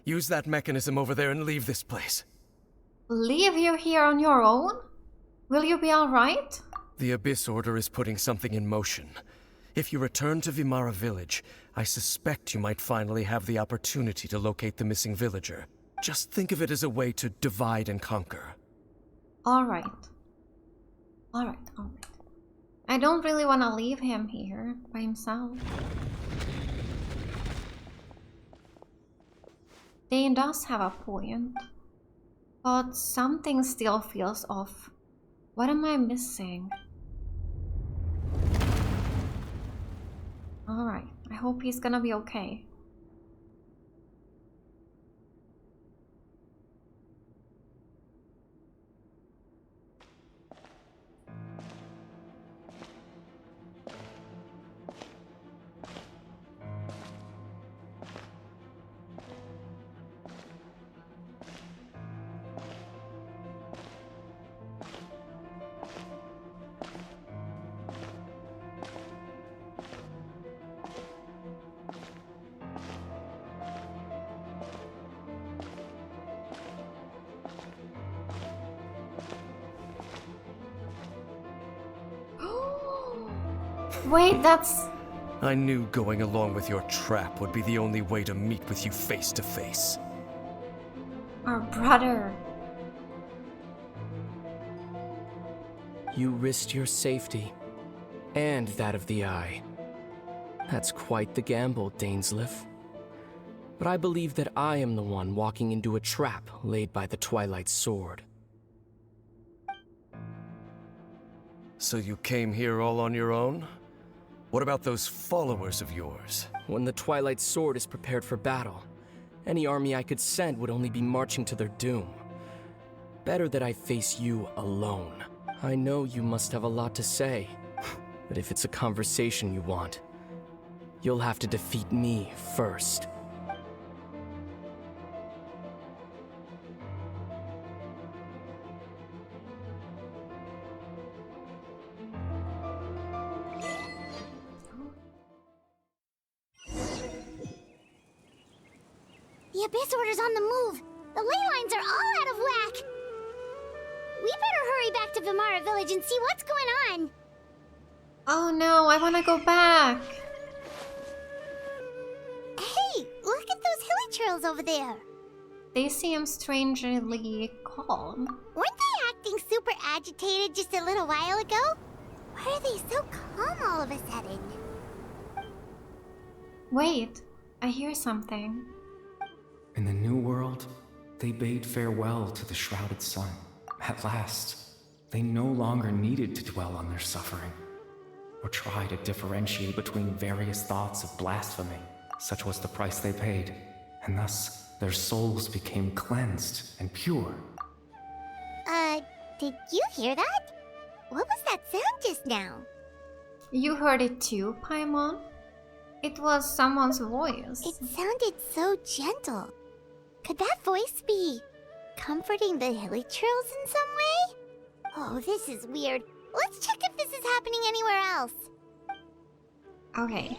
Use that mechanism over there and leave this place. Leave you here on your own? Will you be alright? The Abyss Order is putting something in motion. If you return to Vimara village, I suspect you might finally have the opportunity to locate the missing villager. Just think of it as a way to divide and conquer. Alright. Alright. I don't really want to leave him here by himself. Dane does have a point. But something still feels off. What am I missing? Alright, I hope he's gonna be okay. Wait, that's... I knew going along with your trap would be the only way to meet with you face to face. our brother. You risked your safety, and that of the Eye. That's quite the gamble, Dainsleif. But I believe that I am the one walking into a trap laid by the Twilight Sword. So you came here all on your own? What about those followers of yours? When the Twilight Sword is prepared for battle, any army I could send would only be marching to their doom. Better that I face you alone. I know you must have a lot to say, but if it's a conversation you want, you'll have to defeat me first. The Abyss Order's on the move. The ley lines are all out of whack. We better hurry back to Vimara Village and see what's going on. Oh no, I wanna go back. Hey, look at those hilly trails over there. They seem strangely calm. Weren't they acting super agitated just a little while ago? Why are they so calm all of a sudden? Wait, I hear something. In the New World, they bade farewell to the shrouded sun. At last, they no longer needed to dwell on their suffering, or try to differentiate between various thoughts of blasphemy. Such was the price they paid, and thus their souls became cleansed and pure. Did you hear that? What was that sound just now? You heard it too, Paimon? It was someone's voice. It sounded so gentle. Could that voice be comforting the hilly trails in some way? Oh, this is weird. Let's check if this is happening anywhere else. Okay.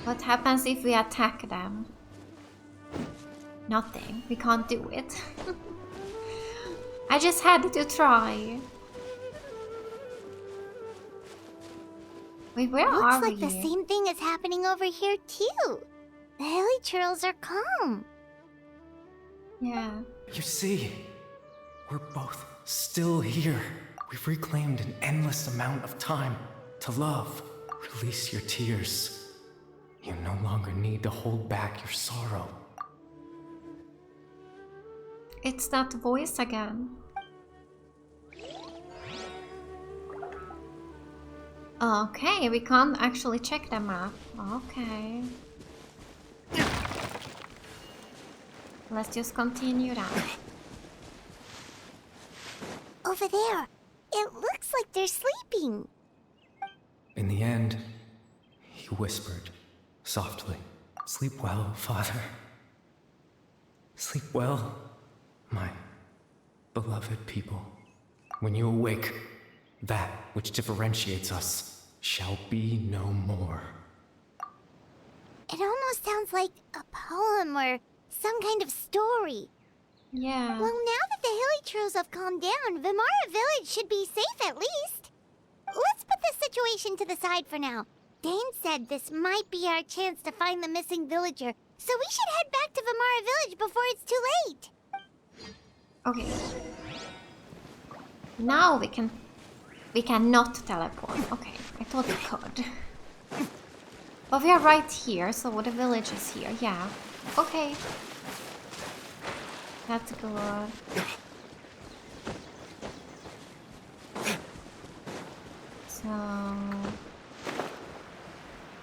What happens if we attack them? Nothing. We can't do it. I just had to try. Wait, where are we? Looks like the same thing is happening over here too. The hilly trails are calm. Yeah. You see, We're both still here. We've reclaimed an endless amount of time to love. Release your tears. You no longer need to hold back your sorrow. It's that voice again. Okay, we can't actually check the map. Okay. Let's just continue that. Over there. It looks like they're sleeping. In the end, he whispered softly, "Sleep well, Father. Sleep well, my beloved people. When you awake, that which differentiates us shall be no more." It almost sounds like a poem or some kind of story. Yeah. Well, now that the Hilichurls have calmed down, Vimara Village should be safe at least. Let's put this situation to the side for now. Dane said this might be our chance to find the missing villager, so we should head back to Vimara Village before it's too late. Okay. Now we cannot teleport. Okay, I thought we could. But we are right here, so the village is here. Yeah. Okay. That's good. So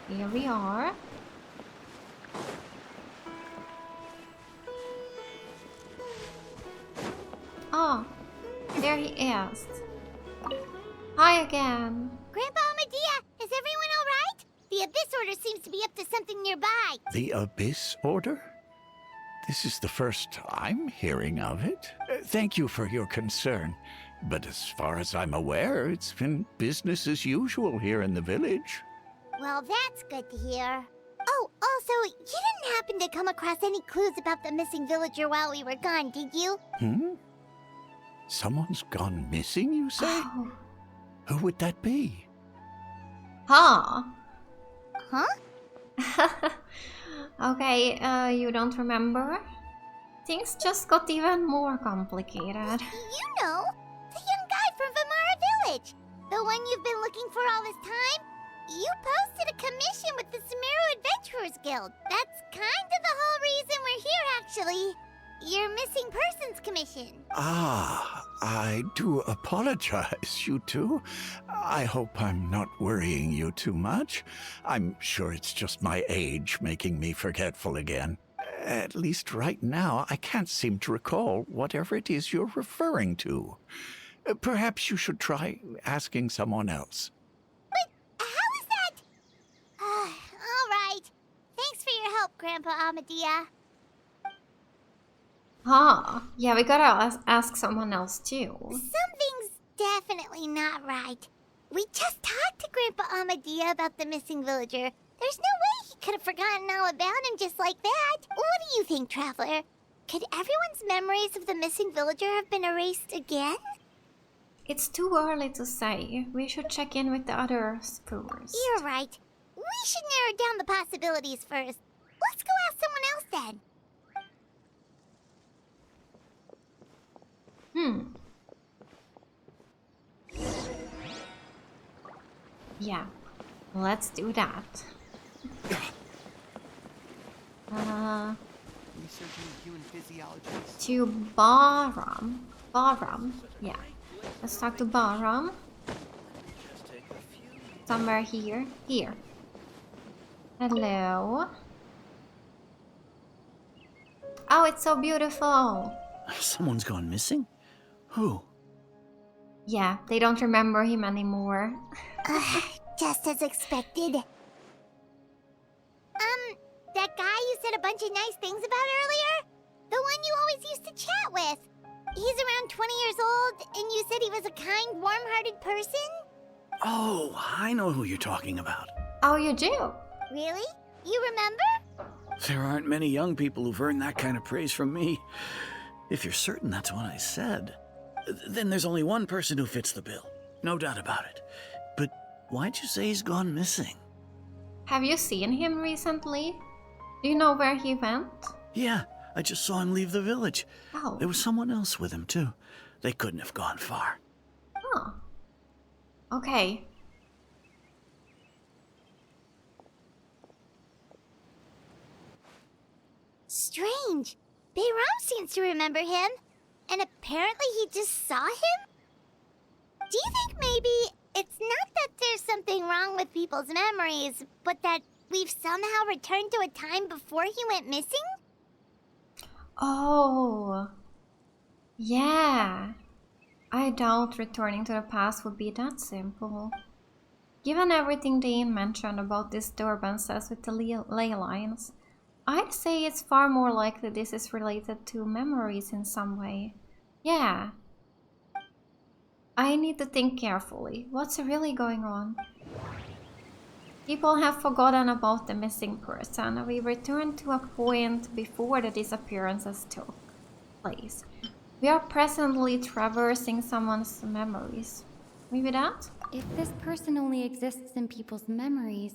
here we are. Oh, there he is. Hi again. Grandpa Amadea, is everyone alright? The Abyss Order seems to be up to something nearby. The Abyss Order? This is the first I'm hearing of it. Thank you for your concern. But as far as I'm aware, it's been business as usual here in the village. Well, that's good to hear. Oh, also, you didn't happen to come across any clues about the missing villager while we were gone, did you? Someone's gone missing, you say? Oh. Who would that be? Huh? Huh? Okay, you don't remember? Things just got even more complicated. You know, the young guy from Vimara Village. The one you've been looking for all this time. You posted a commission with the Sumeru Adventurers Guild. That's kind of the whole reason we're here, actually. Your missing persons commission. Ah, I do apologize, you two. I hope I'm not worrying you too much. I'm sure it's just my age making me forgetful again. At least right now, I can't seem to recall whatever it is you're referring to. Perhaps you should try asking someone else. But how is that? All right. Thanks for your help, Grandpa Amadea. Huh? Yeah, we gotta ask someone else too. Something's definitely not right. We just talked to Grandpa Amadea about the missing villager. There's no way he could have forgotten all about him just like that. What do you think, Traveler? Could everyone's memories of the missing villager have been erased again? It's too early to say. We should check in with the others first. You're right. We should narrow down the possibilities first. Let's go ask someone else then. Yeah, let's do that. To Baram. Baram, yeah. Let's talk to Baram. Somewhere here. Here. Hello. Oh, it's so beautiful. Someone's gone missing? Who? Yeah, they don't remember him anymore. Just as expected. That guy you said a bunch of nice things about earlier? The one you always used to chat with. He's around 20 years old, and you said he was a kind, warm-hearted person? Oh, I know who you're talking about. Oh, you do? Really? You remember? There aren't many young people who've earned that kind of praise from me. If you're certain that's what I said, then there's only one person who fits the bill. No doubt about it. But why'd you say he's gone missing? Have you seen him recently? Do you know where he went? Yeah, I just saw him leave the village. Oh. There was someone else with him, too. They couldn't have gone far. Oh. Okay. Strange. Bayram seems to remember him. And apparently he just saw him? Do you think maybe it's not that there's something wrong with people's memories, but that we've somehow returned to a time before he went missing? Oh. Yeah. I doubt returning to the past would be that simple. Given everything Dane mentioned about disturbances with the ley lines, I'd say it's far more likely this is related to memories in some way. Yeah. I need to think carefully. What's really going on? People have forgotten about the missing person. We returned to a point before the disappearances took place. We are presently traversing someone's memories. Maybe that? If this person only exists in people's memories,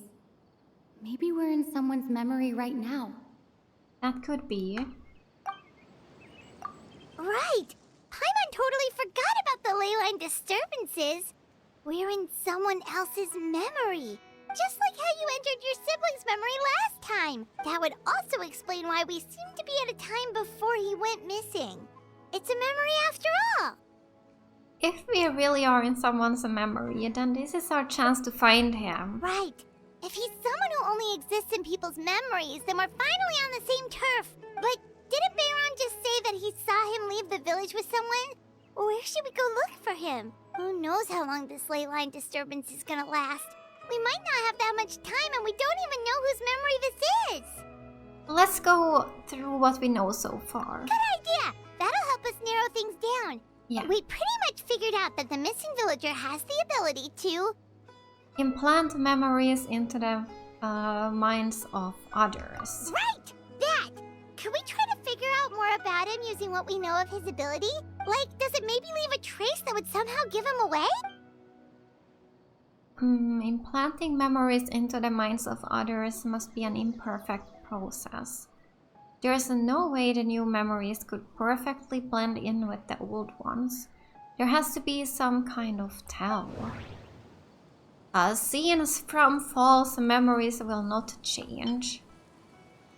maybe we're in someone's memory right now. That could be. Right! Paimon totally forgot about the ley line disturbances. We're in someone else's memory. Just like how you entered your sibling's memory last time. That would also explain why we seem to be at a time before he went missing. It's a memory after all. If we really are in someone's memory, then this is our chance to find him. Right. If he's someone who only exists in people's memories, then we're finally on the same turf. But didn't Bayron just say that he saw him leave the village with someone? Where should we go look for him? Who knows how long this ley line disturbance is gonna last? We might not have that much time and we don't even know whose memory this is. Let's go through what we know so far. Good idea! That'll help us narrow things down. Yeah. We pretty much figured out that the missing villager has the ability to implant memories into the minds of others. Right! That! Can we try to figure out more about him using what we know of his ability? Like, does it maybe leave a trace that would somehow give him away? Implanting memories into the minds of others must be an imperfect process. There's no way the new memories could perfectly blend in with the old ones. There has to be some kind of tell. Scenes from false memories will not change.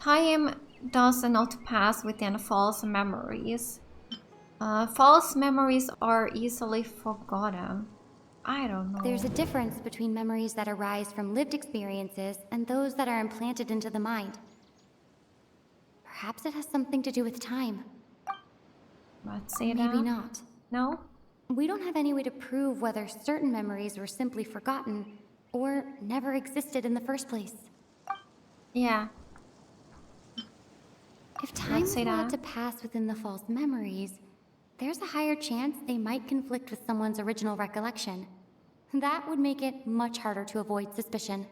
Time does not pass within false memories. False memories are easily forgotten. I don't know. There's a difference between memories that arise from lived experiences and those that are implanted into the mind. Perhaps it has something to do with time. Let's say Maybe that. not. No? We don't have any way to prove whether certain memories were simply forgotten or never existed in the first place. Yeah. If time is say allowed that. to pass within the false memories, there's a higher chance they might conflict with someone's original recollection. That would make it much harder to avoid suspicion.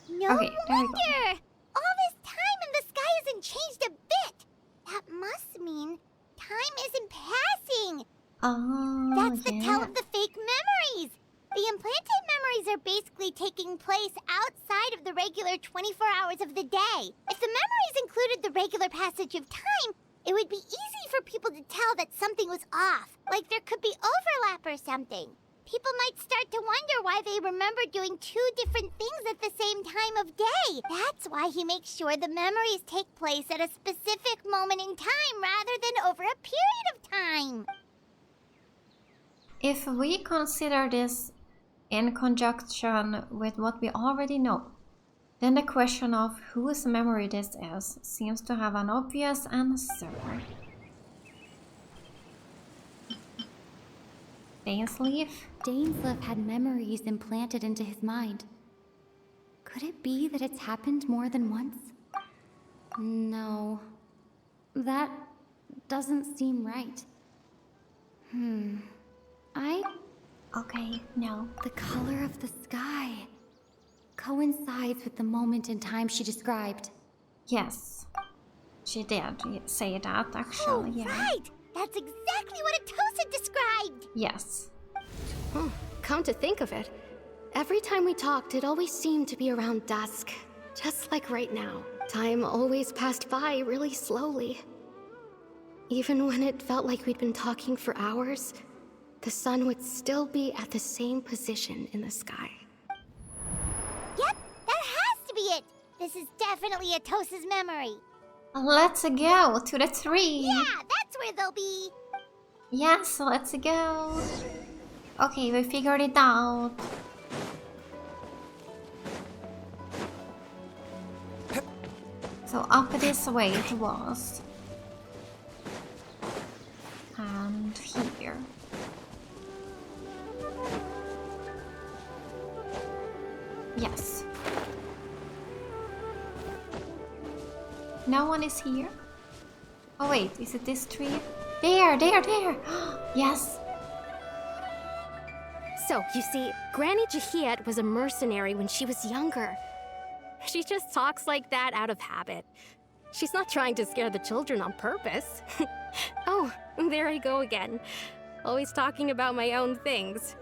No Okay, there we go. wonder! All this time and the sky hasn't changed a bit! That must mean time isn't passing! Oh, That's the tell yeah. of the fake memories! The implanted memories are basically taking place outside of the regular 24 hours of the day. If the memories included the regular passage of time, it would be easy for people to tell that something was off, like there could be overlap or something. People might start to wonder why they remember doing two different things at the same time of day. That's why he makes sure the memories take place at a specific moment in time rather than over a period of time. If we consider this in conjunction with what we already know, then the question of whose memory this is seems to have an obvious answer. Dainsleif? Dainsleif had memories implanted into his mind. Could it be that it's happened more than once? No. That doesn't seem right. Okay, no. The color of the sky coincides with the moment in time she described. Yes. She did say that, Oh, actually, yeah. right! That's exactly what Atosa described! Yes. Come to think of it, every time we talked, it always seemed to be around dusk. Just like right now. Time always passed by really slowly. Even when it felt like we'd been talking for hours, the sun would still be at the same position in the sky. Yep, that has to be it. This is definitely Atosa's memory. Let's go to the tree. Yeah, that's where they'll be. Yes, let's go. Okay, we figured it out. So up this way it was. And here. Yes. No one is here. Oh wait, is it this tree? There! Yes! So, you see, Granny Jahiet was a mercenary when she was younger. She just talks like that out of habit. She's not trying to scare the children on purpose. Oh, there I go again. Always talking about my own things.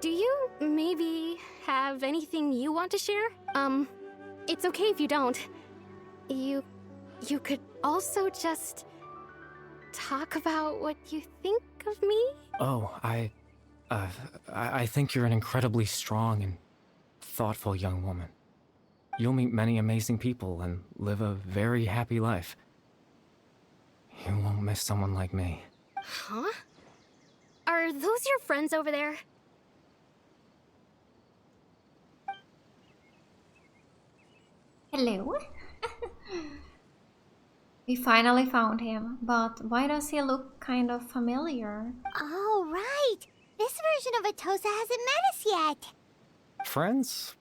Do you maybe have anything you want to share? It's okay if you don't. You could also just talk about what you think of me? Oh, I think you're an incredibly strong and thoughtful young woman. You'll meet many amazing people and live a very happy life. You won't miss someone like me. Huh? Are those your friends over there? Hello? We finally found him, but why does he look kind of familiar? Oh, right. This version of Atosa hasn't met us yet. Friends?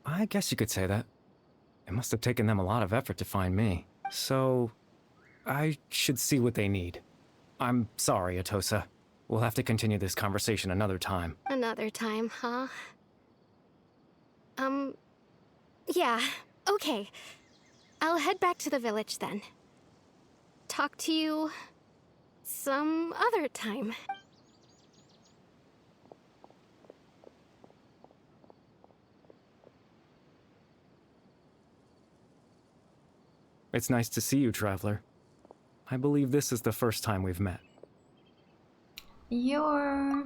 I guess you could say that. It must have taken them a lot of effort to find me. So, I should see what they need. I'm sorry, Atosa. We'll have to continue this conversation another time. Another time, huh? Yeah, okay. I'll head back to the village then. Talk to you some other time. It's nice to see you, Traveler. I believe this is the first time we've met. You're...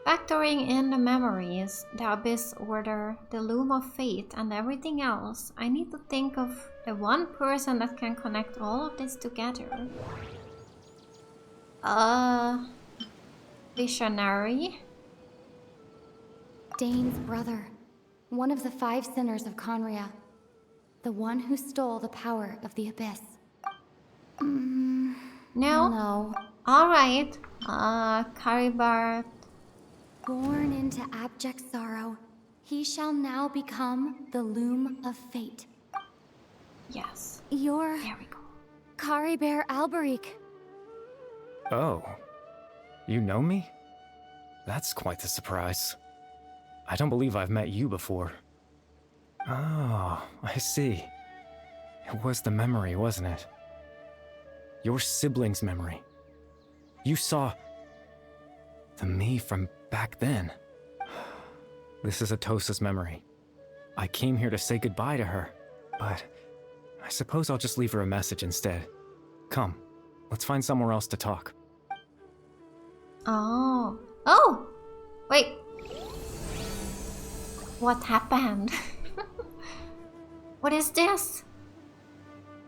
Factoring in the memories, the Abyss Order, the Loom of Fate, and everything else, I need to think of the one person that can connect all of this together. Visionary? Dane's brother. One of the 5 sinners of Conria. The one who stole the power of the Abyss. No? No. Alright. Caribert. Born into abject sorrow, he shall now become the Loom of Fate. Yes. You're... There we go. Caribert Alberic. Oh. You know me? That's quite the surprise. I don't believe I've met you before. Oh, I see. It was the memory, wasn't it? Your sibling's memory. You saw... the me from back then. This is Atosa's memory. I came here to say goodbye to her, but I suppose I'll just leave her a message instead. Come, let's find somewhere else to talk. Oh. Oh! Wait. What happened? What is this?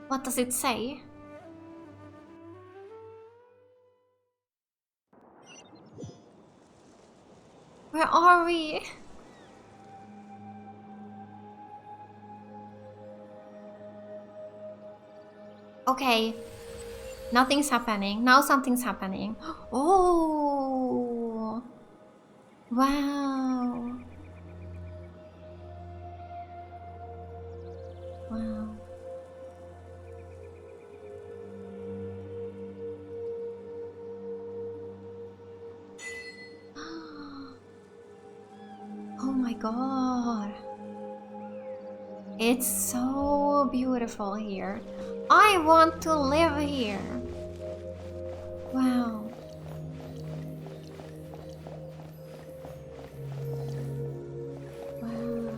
What does it say? Where are we? Okay. Nothing's happening. Now something's happening. Oh! Wow. Wow. Oh my god. It's so beautiful here. I want to live here. Wow. Wow.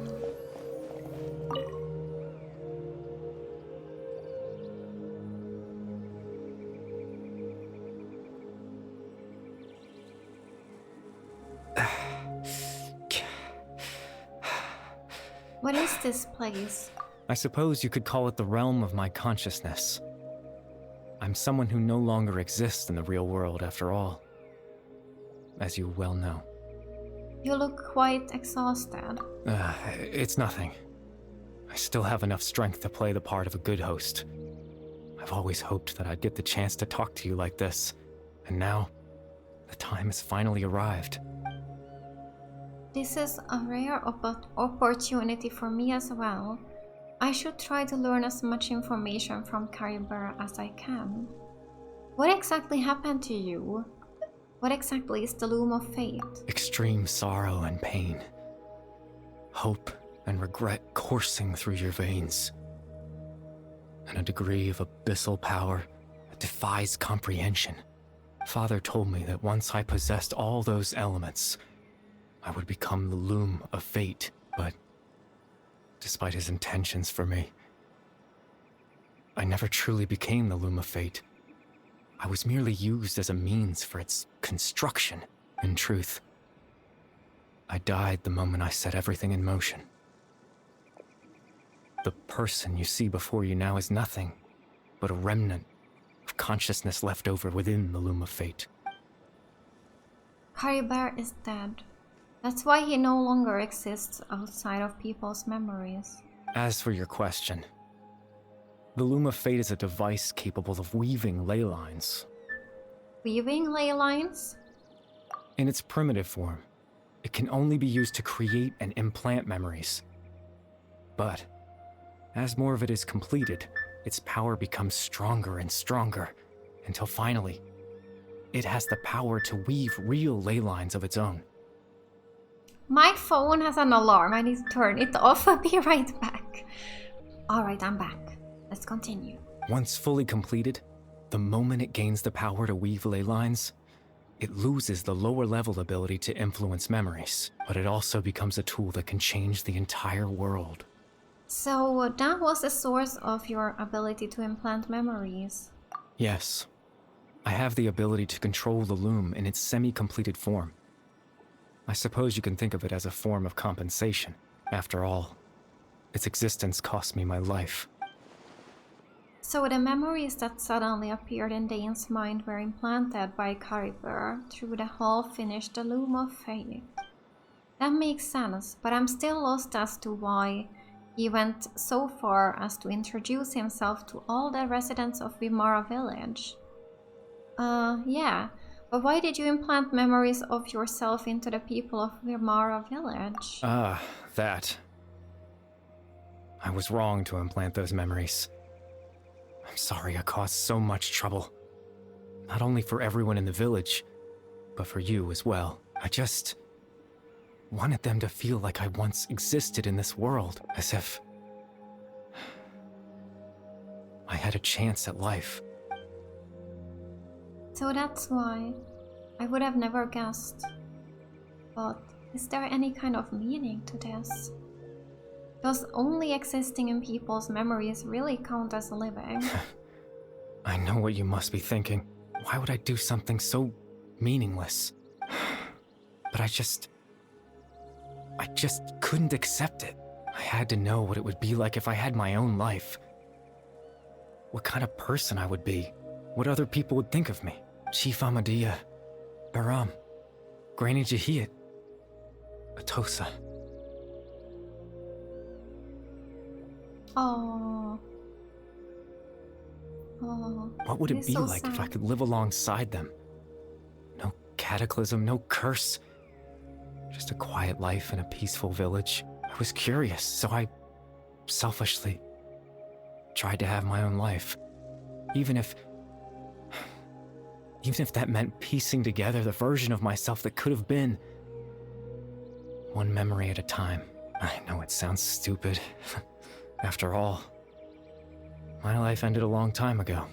What is this place? I suppose you could call it the realm of my consciousness. I'm someone who no longer exists in the real world after all, as you well know. You look quite exhausted. It's nothing. I still have enough strength to play the part of a good host. I've always hoped that I'd get the chance to talk to you like this, and now, the time has finally arrived. This is a rare opportunity for me as well. I should try to learn as much information from Caribert as I can. What exactly happened to you? What exactly is the Loom of Fate? Extreme sorrow and pain. Hope and regret coursing through your veins. And a degree of abyssal power that defies comprehension. Father told me that once I possessed all those elements, I would become the Loom of Fate, but despite his intentions for me, I never truly became the Loom of Fate. I was merely used as a means for its construction. In truth, I died the moment I set everything in motion. The person you see before you now is nothing but a remnant of consciousness left over within the Loom of Fate. Caribert is dead. That's why he no longer exists outside of people's memories. As for your question, the Loom of Fate is a device capable of weaving ley lines. Weaving ley lines? In its primitive form, it can only be used to create and implant memories. But as more of it is completed, its power becomes stronger and stronger, until finally, it has the power to weave real ley lines of its own. My phone has an alarm. I need to turn it off. I'll be right back. Alright, I'm back. Let's continue. Once fully completed, the moment it gains the power to weave ley lines, it loses the lower level ability to influence memories, but it also becomes a tool that can change the entire world. So that was the source of your ability to implant memories. Yes. I have the ability to control the loom in its semi-completed form. I suppose you can think of it as a form of compensation. After all, its existence cost me my life. So the memories that suddenly appeared in Dane's mind were implanted by Caribert through the half-finished Loom of Fate. That makes sense, but I'm still lost as to why he went so far as to introduce himself to all the residents of Vimara village. Yeah, but why did you implant memories of yourself into the people of Vimara village? That. I was wrong to implant those memories. I'm sorry I caused so much trouble. Not only for everyone in the village, but for you as well. I just wanted them to feel like I once existed in this world, as if I had a chance at life. So that's why. I would have never guessed. But is there any kind of meaning to this? Does only existing in people's memories really count as living? I know what you must be thinking. Why would I do something so meaningless? But I just couldn't accept it. I had to know what it would be like if I had my own life. What kind of person I would be. What other people would think of me. Chief Amadia, Baram, Granny Jahiyat, Atosa. Oh. What would it be so like if I sad. could live alongside them? No cataclysm, no curse. Just a quiet life in a peaceful village. I was curious, so I selfishly tried to have my own life. Even if that meant piecing together the version of myself that could have been. One memory at a time. I know it sounds stupid. After all, my life ended a long time ago.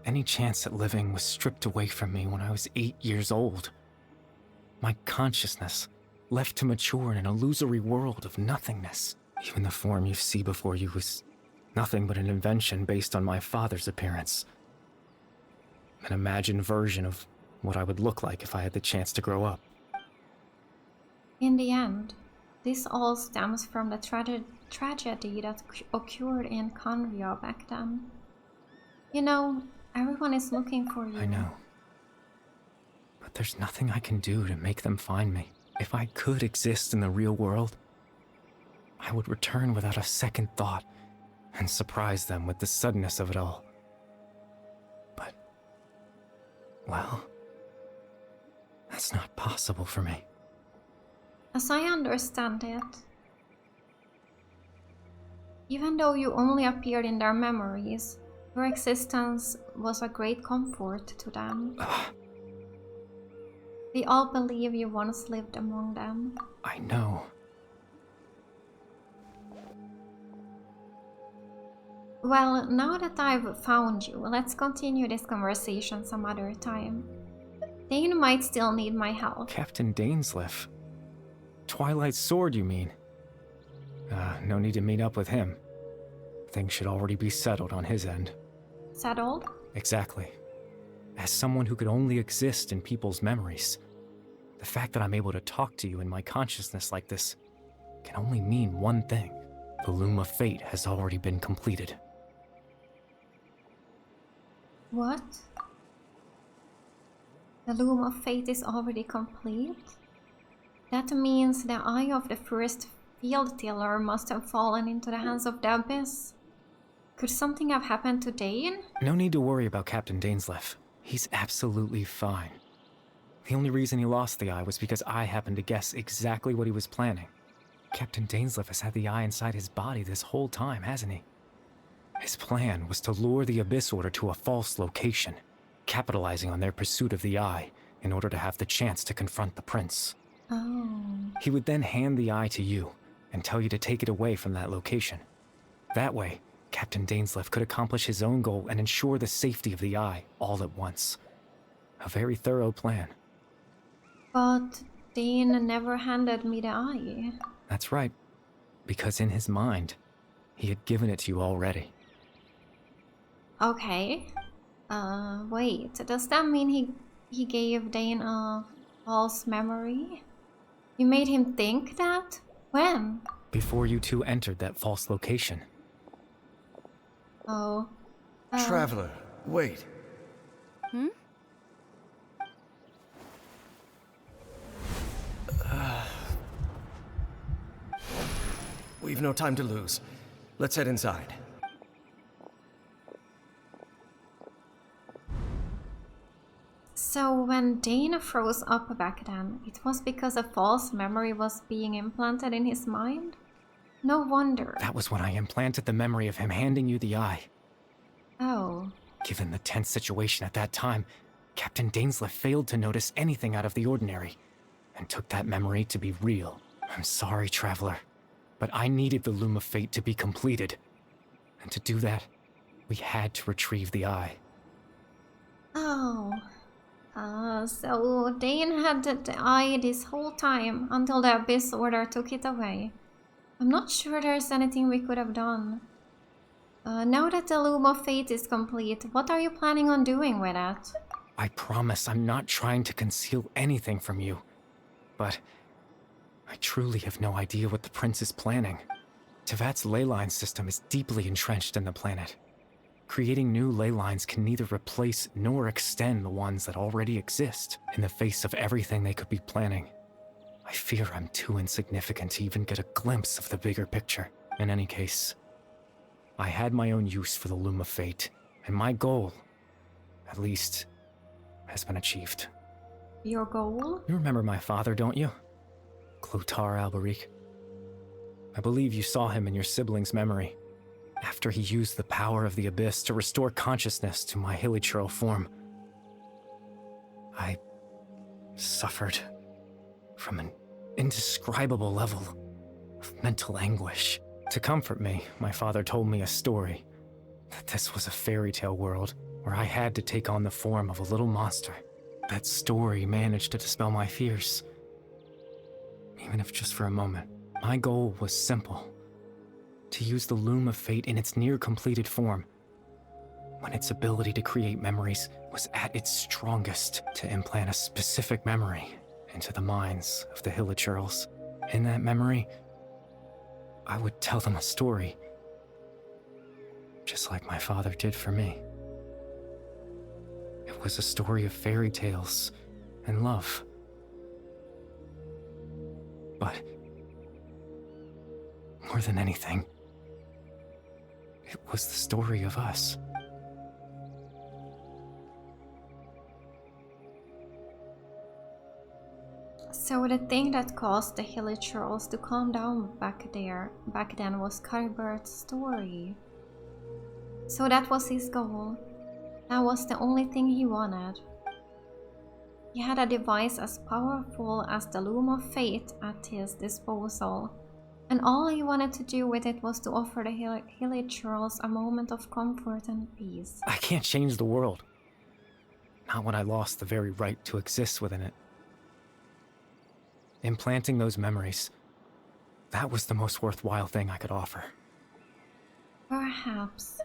Any chance at living was stripped away from me when I was 8 years old. My consciousness left to mature in an illusory world of nothingness. Even the form you see before you was nothing but an invention based on my father's appearance. An imagined version of what I would look like if I had the chance to grow up. In the end, This all stems from the tragedy that occurred in Convia back then. You know, everyone is looking for you. I know. But there's nothing I can do to make them find me. If I could exist in the real world, I would return without a second thought and surprise them with the suddenness of it all. But, well, that's not possible for me. As I understand it, even though you only appeared in their memories, your existence was a great comfort to them. They all believe you once lived among them. I know. Well, now that I've found you, let's continue this conversation some other time. Dane might still need my help. Captain Dainsleif. Twilight's sword, you mean? No need to meet up with him. Things should already be settled on his end. Settled? Exactly. As someone who could only exist in people's memories, the fact that I'm able to talk to you in my consciousness like this can only mean one thing. The Loom of Fate has already been completed. What? The Loom of Fate is already complete? That means the eye of the first field tiller must have fallen into the hands of the Abyss. Could something have happened to Dane? No need to worry about Captain Dainsleif. He's absolutely fine. The only reason he lost the eye was because I happened to guess exactly what he was planning. Captain Dainsleif has had the eye inside his body this whole time, hasn't he? His plan was to lure the Abyss Order to a false location, capitalizing on their pursuit of the eye in order to have the chance to confront the prince. Oh. He would then hand the eye to you and tell you to take it away from that location. That way, Captain Dainsleif could accomplish his own goal and ensure the safety of the eye all at once. A very thorough plan. But Dane never handed me the eye. That's right, because in his mind, he had given it to you already. Okay. Wait, does that mean he gave Dane a false memory? You made him think that? When? Before you two entered that false location. Oh. Traveler, wait. Hmm? We've no time to lose. Let's head inside. So when Dane froze up back then, it was because a false memory was being implanted in his mind? No wonder. That was when I implanted the memory of him handing you the eye. Oh. Given the tense situation at that time, Captain Dainsleif failed to notice anything out of the ordinary, and took that memory to be real. I'm sorry, Traveler, but I needed the Loom of Fate to be completed. And to do that, we had to retrieve the eye. Oh. So Dane had the eye this whole time until the Abyss Order took it away. I'm not sure there's anything we could have done. Now that the Loom of Fate is complete, what are you planning on doing with it? I promise I'm not trying to conceal anything from you, but I truly have no idea what the Prince is planning. Tevat's ley line system is deeply entrenched in the planet. Creating new ley lines can neither replace nor extend the ones that already exist in the face of everything they could be planning. I fear I'm too insignificant to even get a glimpse of the bigger picture. In any case, I had my own use for the Loom of Fate, and my goal, at least, has been achieved. Your goal? You remember my father, don't you? Clotar Alberic. I believe you saw him in your sibling's memory. After he used the power of the Abyss to restore consciousness to my hilichurl form, I suffered from an indescribable level of mental anguish. To comfort me, my father told me a story, that this was a fairy tale world where I had to take on the form of a little monster. That story managed to dispel my fears, even if just for a moment. My goal was simple: to use the Loom of Fate in its near-completed form, when its ability to create memories was at its strongest, to implant a specific memory into the minds of the hilichurls. In that memory, I would tell them a story. Just like my father did for me. It was a story of fairy tales and love. But more than anything, it was the story of us. So the thing that caused the Hilichurls to calm down back then was Caribert's story. So that was his goal. That was the only thing he wanted. He had a device as powerful as the Loom of Fate at his disposal, and all he wanted to do with it was to offer the Hilichurls a moment of comfort and peace. I can't change the world. Not when I lost the very right to exist within it. Implanting those memories, that was the most worthwhile thing I could offer. Perhaps.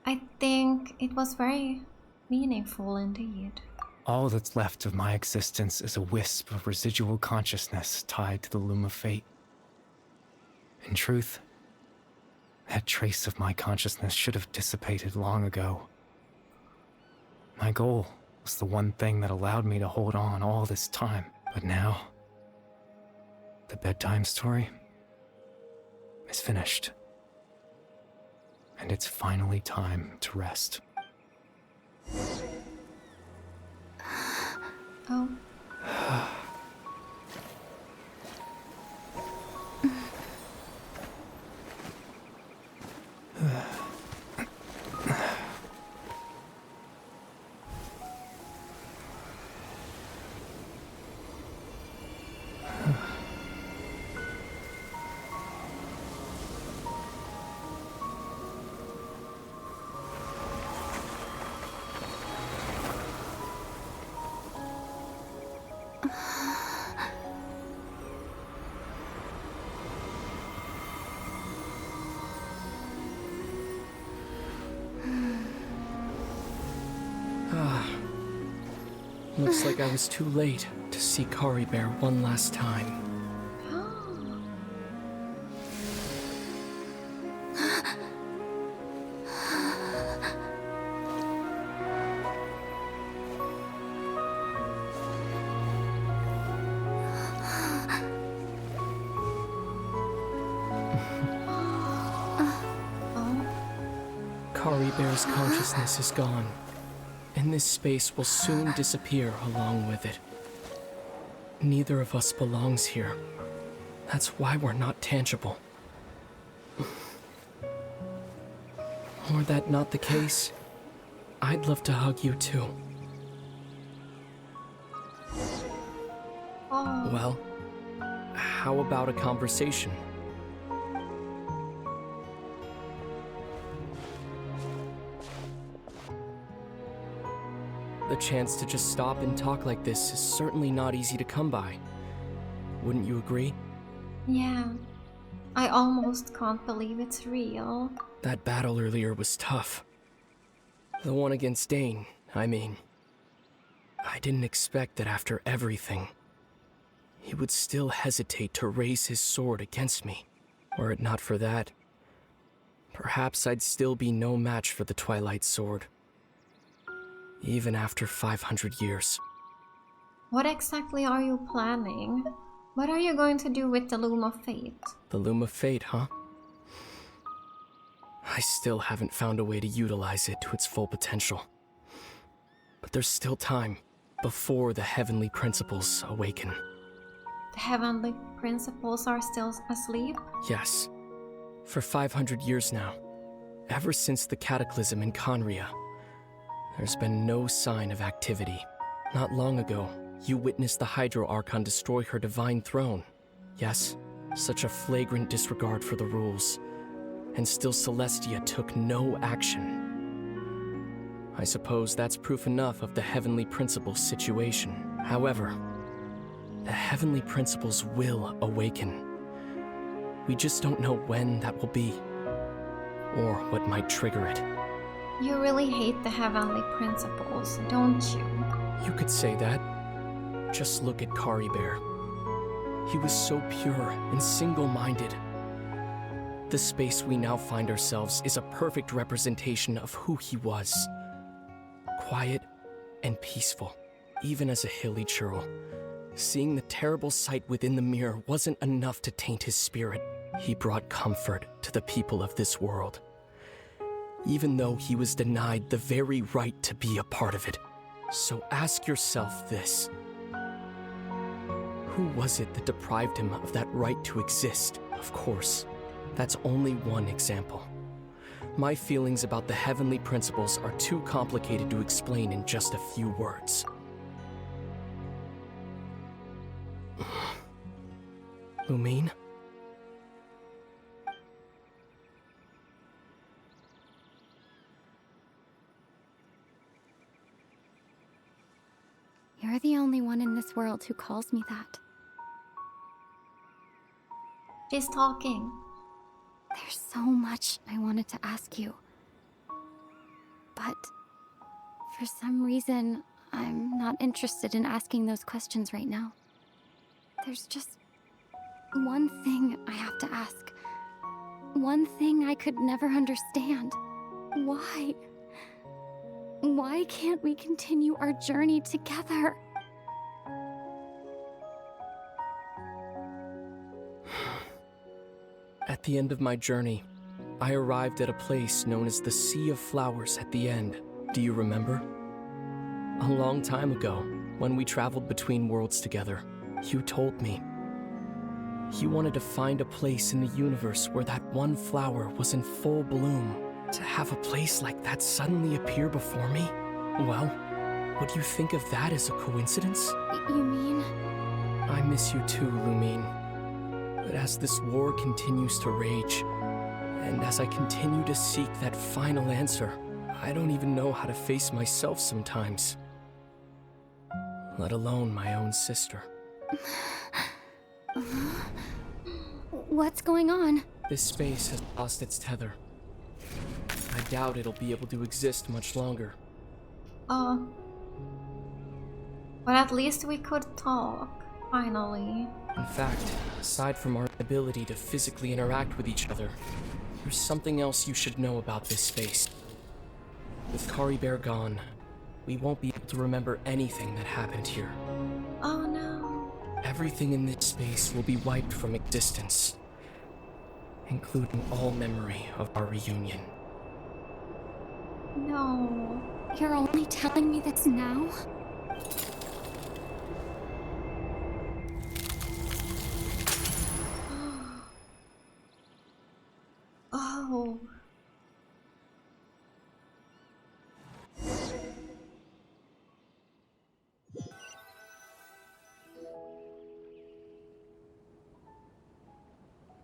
I think it was very meaningful indeed. All that's left of my existence is a wisp of residual consciousness tied to the Loom of Fate. In truth, that trace of my consciousness should have dissipated long ago. My goal was the one thing that allowed me to hold on all this time. But now, the bedtime story is finished. And it's finally time to rest. Oh. Looks like I was too late to see Caribert one last time. Caribert's consciousness is gone, and this space will soon disappear along with it. Neither of us belongs here. That's why we're not tangible. Were that not the case, I'd love to hug you too. Oh. Well, how about a conversation? The chance to just stop and talk like this is certainly not easy to come by. Wouldn't you agree? Yeah. I almost can't believe it's real. That battle earlier was tough. The one against Dane, I mean. I didn't expect that after everything, he would still hesitate to raise his sword against me. Were it not for that, perhaps I'd still be no match for the Twilight Sword. Even after 500 years. What exactly are you planning? What are you going to do with the Loom of Fate? The Loom of Fate, huh? I still haven't found a way to utilize it to its full potential. But there's still time before the heavenly principles awaken. The heavenly principles are still asleep? Yes. For 500 years now. Ever since the cataclysm in Conria, there's been no sign of activity. Not long ago, you witnessed the Hydro Archon destroy her divine throne. Yes, such a flagrant disregard for the rules. And still Celestia took no action. I suppose that's proof enough of the Heavenly Principles situation. However, the Heavenly Principles will awaken. We just don't know when that will be, or what might trigger it. You really hate the heavenly principles, don't you? You could say that. Just look at Caribert. He was so pure and single-minded. The space we now find ourselves is a perfect representation of who he was. Quiet and peaceful, even as a hilly churl. Seeing the terrible sight within the mirror wasn't enough to taint his spirit. He brought comfort to the people of this world, even though he was denied the very right to be a part of it. So ask yourself this. Who was it that deprived him of that right to exist? Of course, that's only one example. My feelings about the heavenly principles are too complicated to explain in just a few words. Lumine? You're the only one in this world who calls me that. She's talking. There's so much I wanted to ask you. But for some reason, I'm not interested in asking those questions right now. There's just one thing I have to ask. One thing I could never understand. Why? Why can't we continue our journey together? At the end of my journey, I arrived at a place known as the Sea of Flowers at the end. Do you remember? A long time ago, when we traveled between worlds together, you told me. You wanted to find a place in the universe where that one flower was in full bloom. To have a place like that suddenly appear before me? Well, would you think of that as a coincidence? You mean? I miss you too, Lumine. But as this war continues to rage, and as I continue to seek that final answer, I don't even know how to face myself sometimes. Let alone my own sister. What's going on? This space has lost its tether. I doubt it'll be able to exist much longer. Oh. But at least we could talk, finally. In fact, aside from our ability to physically interact with each other, there's something else you should know about this space. With Caribert gone, we won't be able to remember anything that happened here. Oh no. Everything in this space will be wiped from existence, including all memory of our reunion. No. You're only telling me this now? Oh.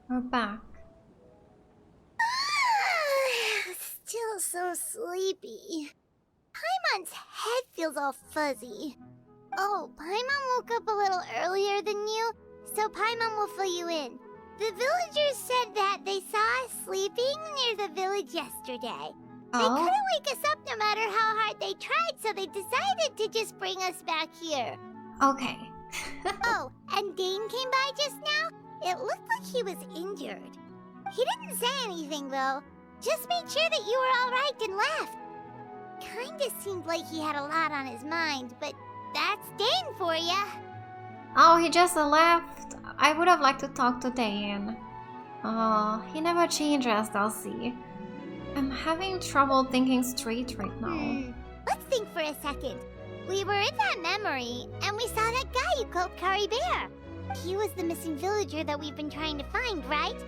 We're back. Still so sleepy. Paimon's head feels all fuzzy. Oh, Paimon woke up a little earlier than you, so Paimon will fill you in. The villagers said that they saw us sleeping near the village yesterday. They couldn't wake us up no matter how hard they tried, so they decided to just bring us back here. Okay. Oh, and Dane came by just now? It looked like he was injured. He didn't say anything, though. Just made sure that you were all right and left. Kinda seemed like he had a lot on his mind, but that's Dane for ya. Oh, he just left. I would have liked to talk to Dane. He never changes, Elsie. I'm having trouble thinking straight right now. Let's think for a second. We were in that memory, and we saw that guy you called Caribert. He was the missing villager that we've been trying to find, right?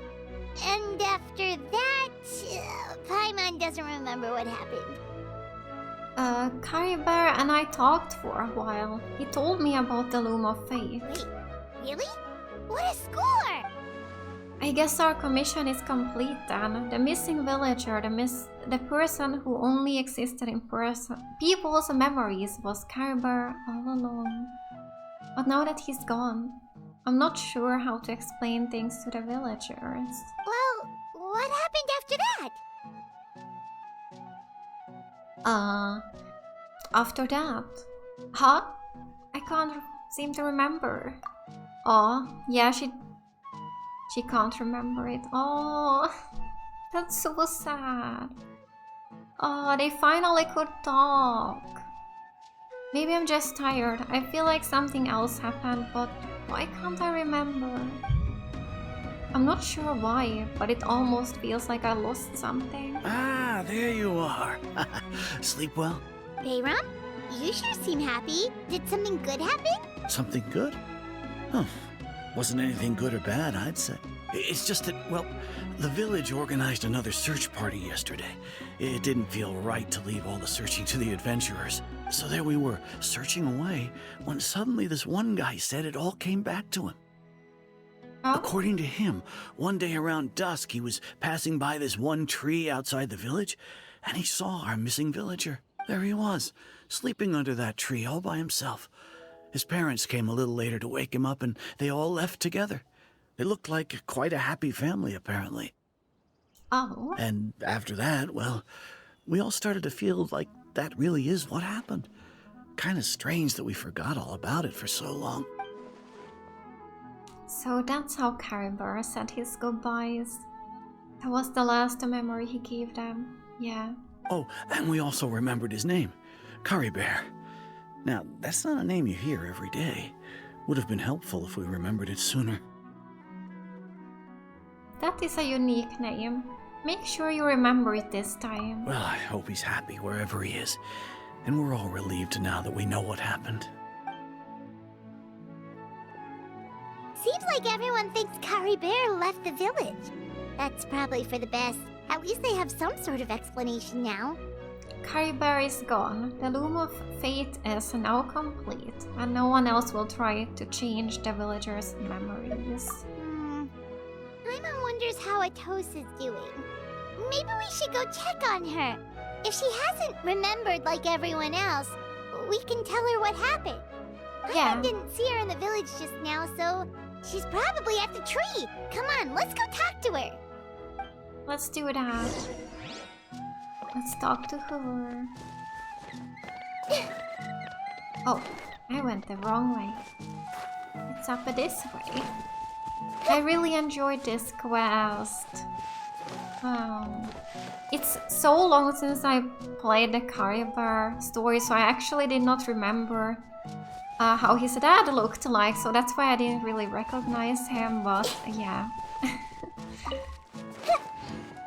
And after that, Paimon doesn't remember what happened. Caribert and I talked for a while. He told me about the Loom of Fate. Wait, really? What a score! I guess our commission is complete then. The missing villager, the person who only existed in people's memories was Caribert all along. But now that he's gone, I'm not sure how to explain things to the villagers. Well, what happened after that? After that? Huh? I can't seem to remember. Oh, yeah, she can't remember it. Oh, that's so sad. Oh, they finally could talk. Maybe I'm just tired. I feel like something else happened, but why can't I remember? I'm not sure why, but it almost feels like I lost something. Ah, there you are. Sleep well? Bayram, you sure seem happy. Did something good happen? Something good? Huh. Wasn't anything good or bad, I'd say. It's just that, well, the village organized another search party yesterday. It didn't feel right to leave all the searching to the adventurers. So there we were, searching away, when suddenly this one guy said it all came back to him. Oh? According to him, one day around dusk, he was passing by this one tree outside the village, and he saw our missing villager. There he was, sleeping under that tree all by himself. His parents came a little later to wake him up, and they all left together. They looked like quite a happy family, apparently. Oh. And after that, well, we all started to feel like that really is what happened. Kind of strange that we forgot all about it for so long. So that's how Caribert said his goodbyes. That was the last memory he gave them. Yeah. Oh, and we also remembered his name, Caribert. Now, that's not a name you hear every day. Would have been helpful if we remembered it sooner. That is a unique name. Make sure you remember it this time. Well, I hope he's happy wherever he is. And we're all relieved now that we know what happened. Seems like everyone thinks Caribert left the village. That's probably for the best. At least they have some sort of explanation now. Caribert is gone. The loom of fate is now complete, and no one else will try to change the villagers' memories. Paimon wonders how Atos is doing. Maybe we should go check on her. If she hasn't remembered like everyone else, we can tell her what happened. Yeah. I didn't see her in the village just now, so she's probably at the tree. Come on, let's go talk to her. Let's do that. Let's talk to her. Oh, I went the wrong way. It's up this way. I really enjoyed this quest. Oh. It's so long since I played the Caribert story, so I actually did not remember how his dad looked like, so that's why I didn't really recognize him, but yeah.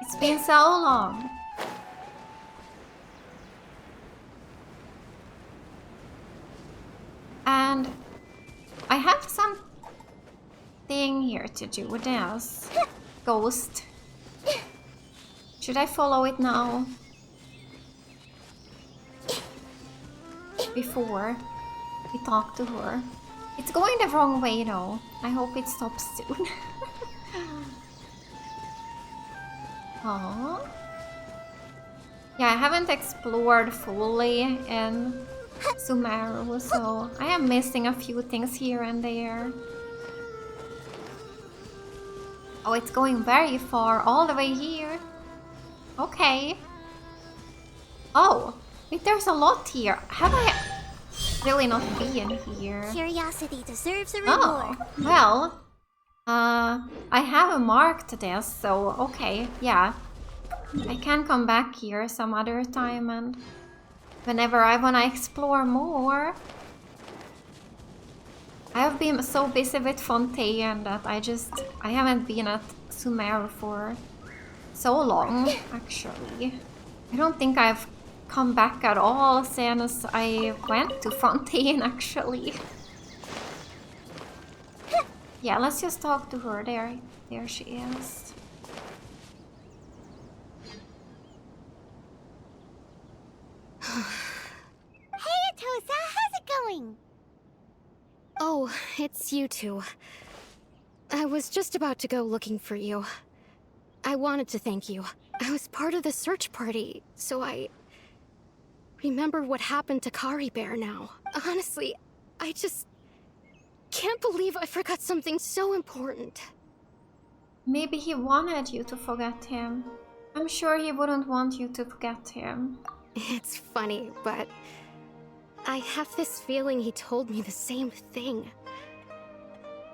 It's been so long. And I have some thing here to do with this ghost. Should I follow it now? Before we talk to her. It's going the wrong way though. I hope it stops soon. Aww. Yeah, I haven't explored fully in Sumeru, so I am missing a few things here and there. Oh, it's going very far, all the way here. Okay. Oh, wait, there's a lot here. Have I really not been here? Curiosity deserves a reward. Oh, well, I have marked this, so okay, yeah. I can come back here some other time and whenever I wanna explore more. I have been so busy with Fontaine that I haven't been at Sumeru for so long, actually. I don't think I've come back at all since I went to Fontaine, actually. Yeah, let's just talk to her. There she is. Hey, Atosa, how's it going? Oh, it's you two. I was just about to go looking for you. I wanted to thank you. I was part of the search party, so I remember what happened to Caribert now. Honestly, I just can't believe I forgot something so important. Maybe he wanted you to forget him. I'm sure he wouldn't want you to forget him. It's funny, but I have this feeling he told me the same thing.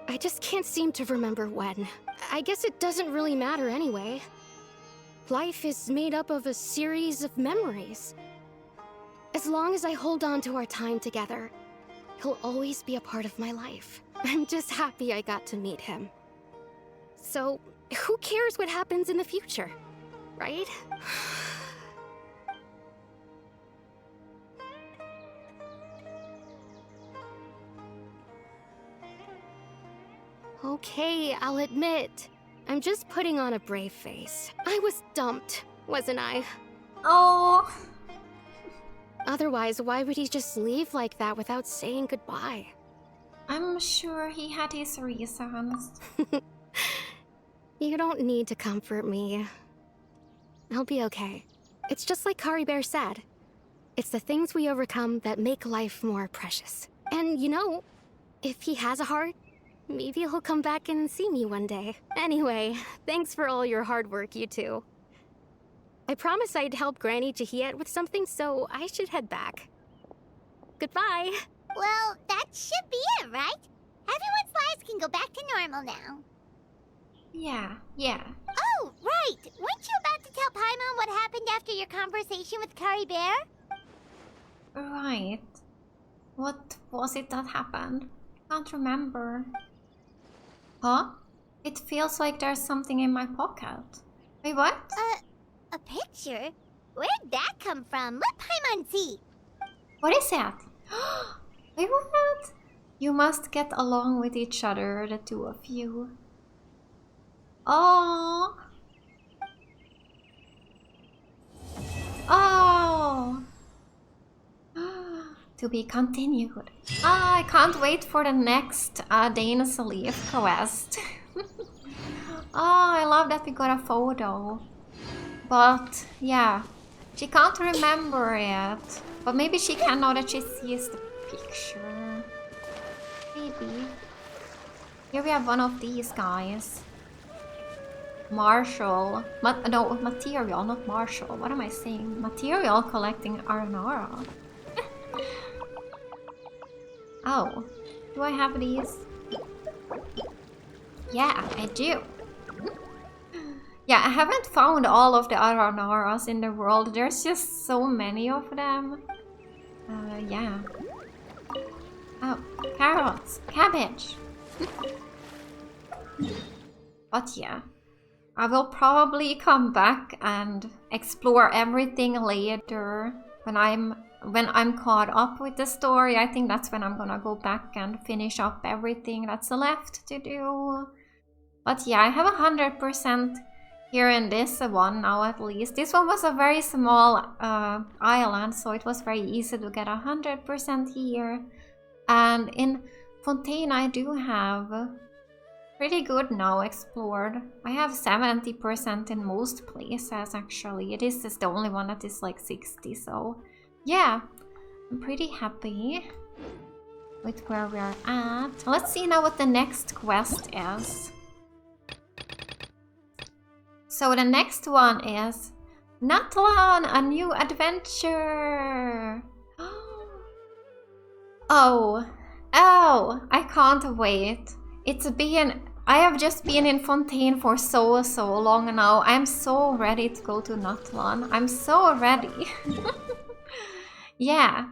I just can't seem to remember when. I guess it doesn't really matter anyway. Life is made up of a series of memories. As long as I hold on to our time together, he'll always be a part of my life. I'm just happy I got to meet him. So, who cares what happens in the future, right? Okay, I'll admit. I'm just putting on a brave face. I was dumped, wasn't I? Oh. Otherwise, why would he just leave like that without saying goodbye? I'm sure he had his reasons. You don't need to comfort me. I'll be okay. It's just like Caribert said. It's the things we overcome that make life more precious. And you know, if he has a heart, maybe he'll come back and see me one day. Anyway, thanks for all your hard work, you two. I promised I'd help Granny Jahiet with something, so I should head back. Goodbye. Well, that should be it, right? Everyone's lives can go back to normal now. Yeah. Oh, right! Weren't you about to tell Paimon what happened after your conversation with Caribert? Right. What was it that happened? Can't remember. Huh? It feels like there's something in my pocket. Wait, what? A picture? Where'd that come from? Let Paimon see. What is that? Wait, what? You must get along with each other, the two of you. Oh. Oh. To be continued. I can't wait for the next Dana's Leaf quest. Oh, I love that we got a photo. But, yeah. She can't remember it. But maybe she can now that she sees the picture. Maybe. Here we have one of these guys. Marshall. No, Material, not Marshall. What am I saying? Material collecting Aranara. Oh, do I have these? Yeah, I do. Yeah, I haven't found all of the Aranaras in the world. There's just so many of them. Yeah. Oh, carrots, cabbage. But yeah, I will probably come back and explore everything later when I'm caught up with the story. I think that's when I'm gonna go back and finish up everything that's left to do. But yeah, I have 100% here in this one now at least. This one was a very small island, so it was very easy to get 100% here. And in Fontaine I do have pretty good now explored. I have 70% in most places actually. This is the only one that is like 60, so yeah, I'm pretty happy with where we are at. Let's see now what the next quest is. So the next one is Natlan, a new adventure. Oh, I can't wait. I have just been in Fontaine for so long now. I'm so ready to go to Natlan. I'm so ready. Yeah,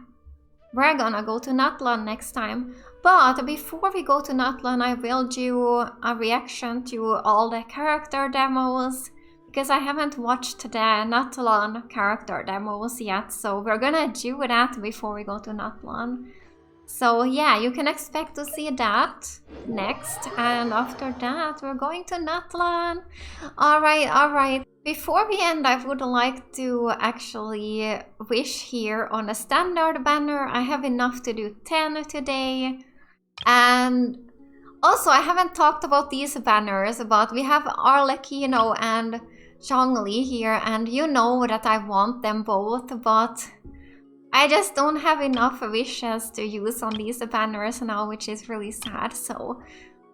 we're gonna go to Natlan next time. But before we go to Natlan, I will do a reaction to all the character demos, because I haven't watched the Natlan character demos yet, so we're gonna do that before we go to Natlan. So yeah, you can expect to see that next, and after that we're going to Natlan. Alright. Before we end, I would like to actually wish here on a standard banner. I have enough to do 10 today. And also, I haven't talked about these banners, but we have Arlecchino and Zhongli here, and you know that I want them both, but I just don't have enough wishes to use on these banners now, which is really sad, so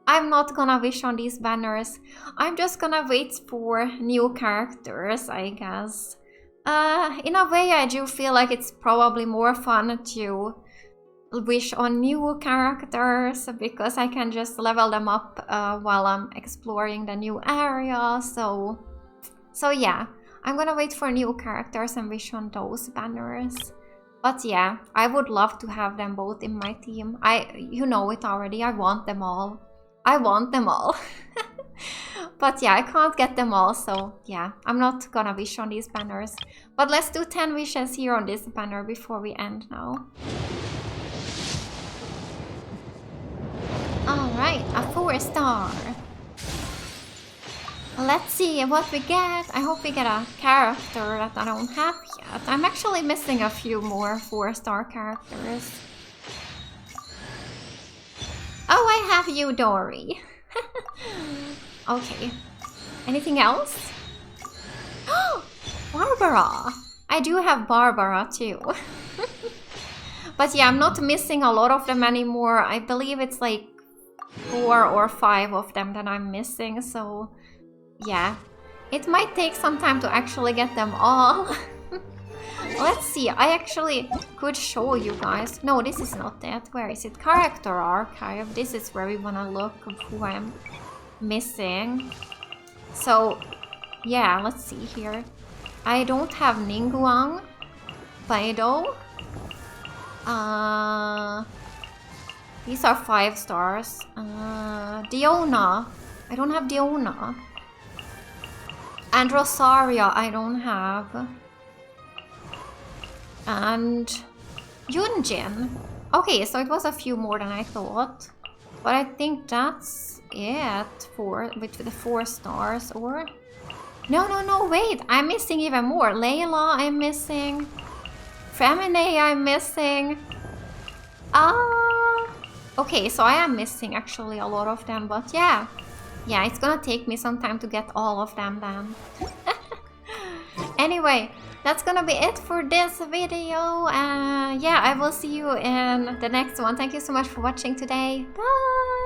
I'm not gonna wish on these banners. I'm just gonna wait for new characters, I guess. In a way, I do feel like it's probably more fun to wish on new characters because I can just level them up while I'm exploring the new area. So yeah, I'm gonna wait for new characters and wish on those banners. But yeah, I would love to have them both in my team. You know it already, I want them all. I want them all. But yeah, I can't get them all, so yeah, I'm not gonna wish on these banners. But let's do 10 wishes here on this banner before we end now. Alright, a 4-star. Let's see what we get. I hope we get a character that I don't have yet. I'm actually missing a few more 4-star characters. Oh, I have you, Dory. Okay. Anything else? Oh, Barbara! I do have Barbara too. But yeah, I'm not missing a lot of them anymore. I believe it's like 4 or 5 of them that I'm missing, so yeah. It might take some time to actually get them all. Let's see, I actually could show you guys. No, this is not it. Where is it? Character archive. This is where we wanna look of who I'm missing. So yeah, let's see here. I don't have Ningguang, Baido. These are 5 stars. Diona. I don't have Diona. And Rosaria I don't have. And Yunjin. Okay, so it was a few more than I thought. But I think that's it with the 4 stars, or... No, wait! I'm missing even more. Layla I'm missing. Femine I'm missing. Okay, so I am missing actually a lot of them, but yeah. Yeah, it's gonna take me some time to get all of them then. Anyway, that's gonna be it for this video. Yeah, I will see you in the next one. Thank you so much for watching today. Bye!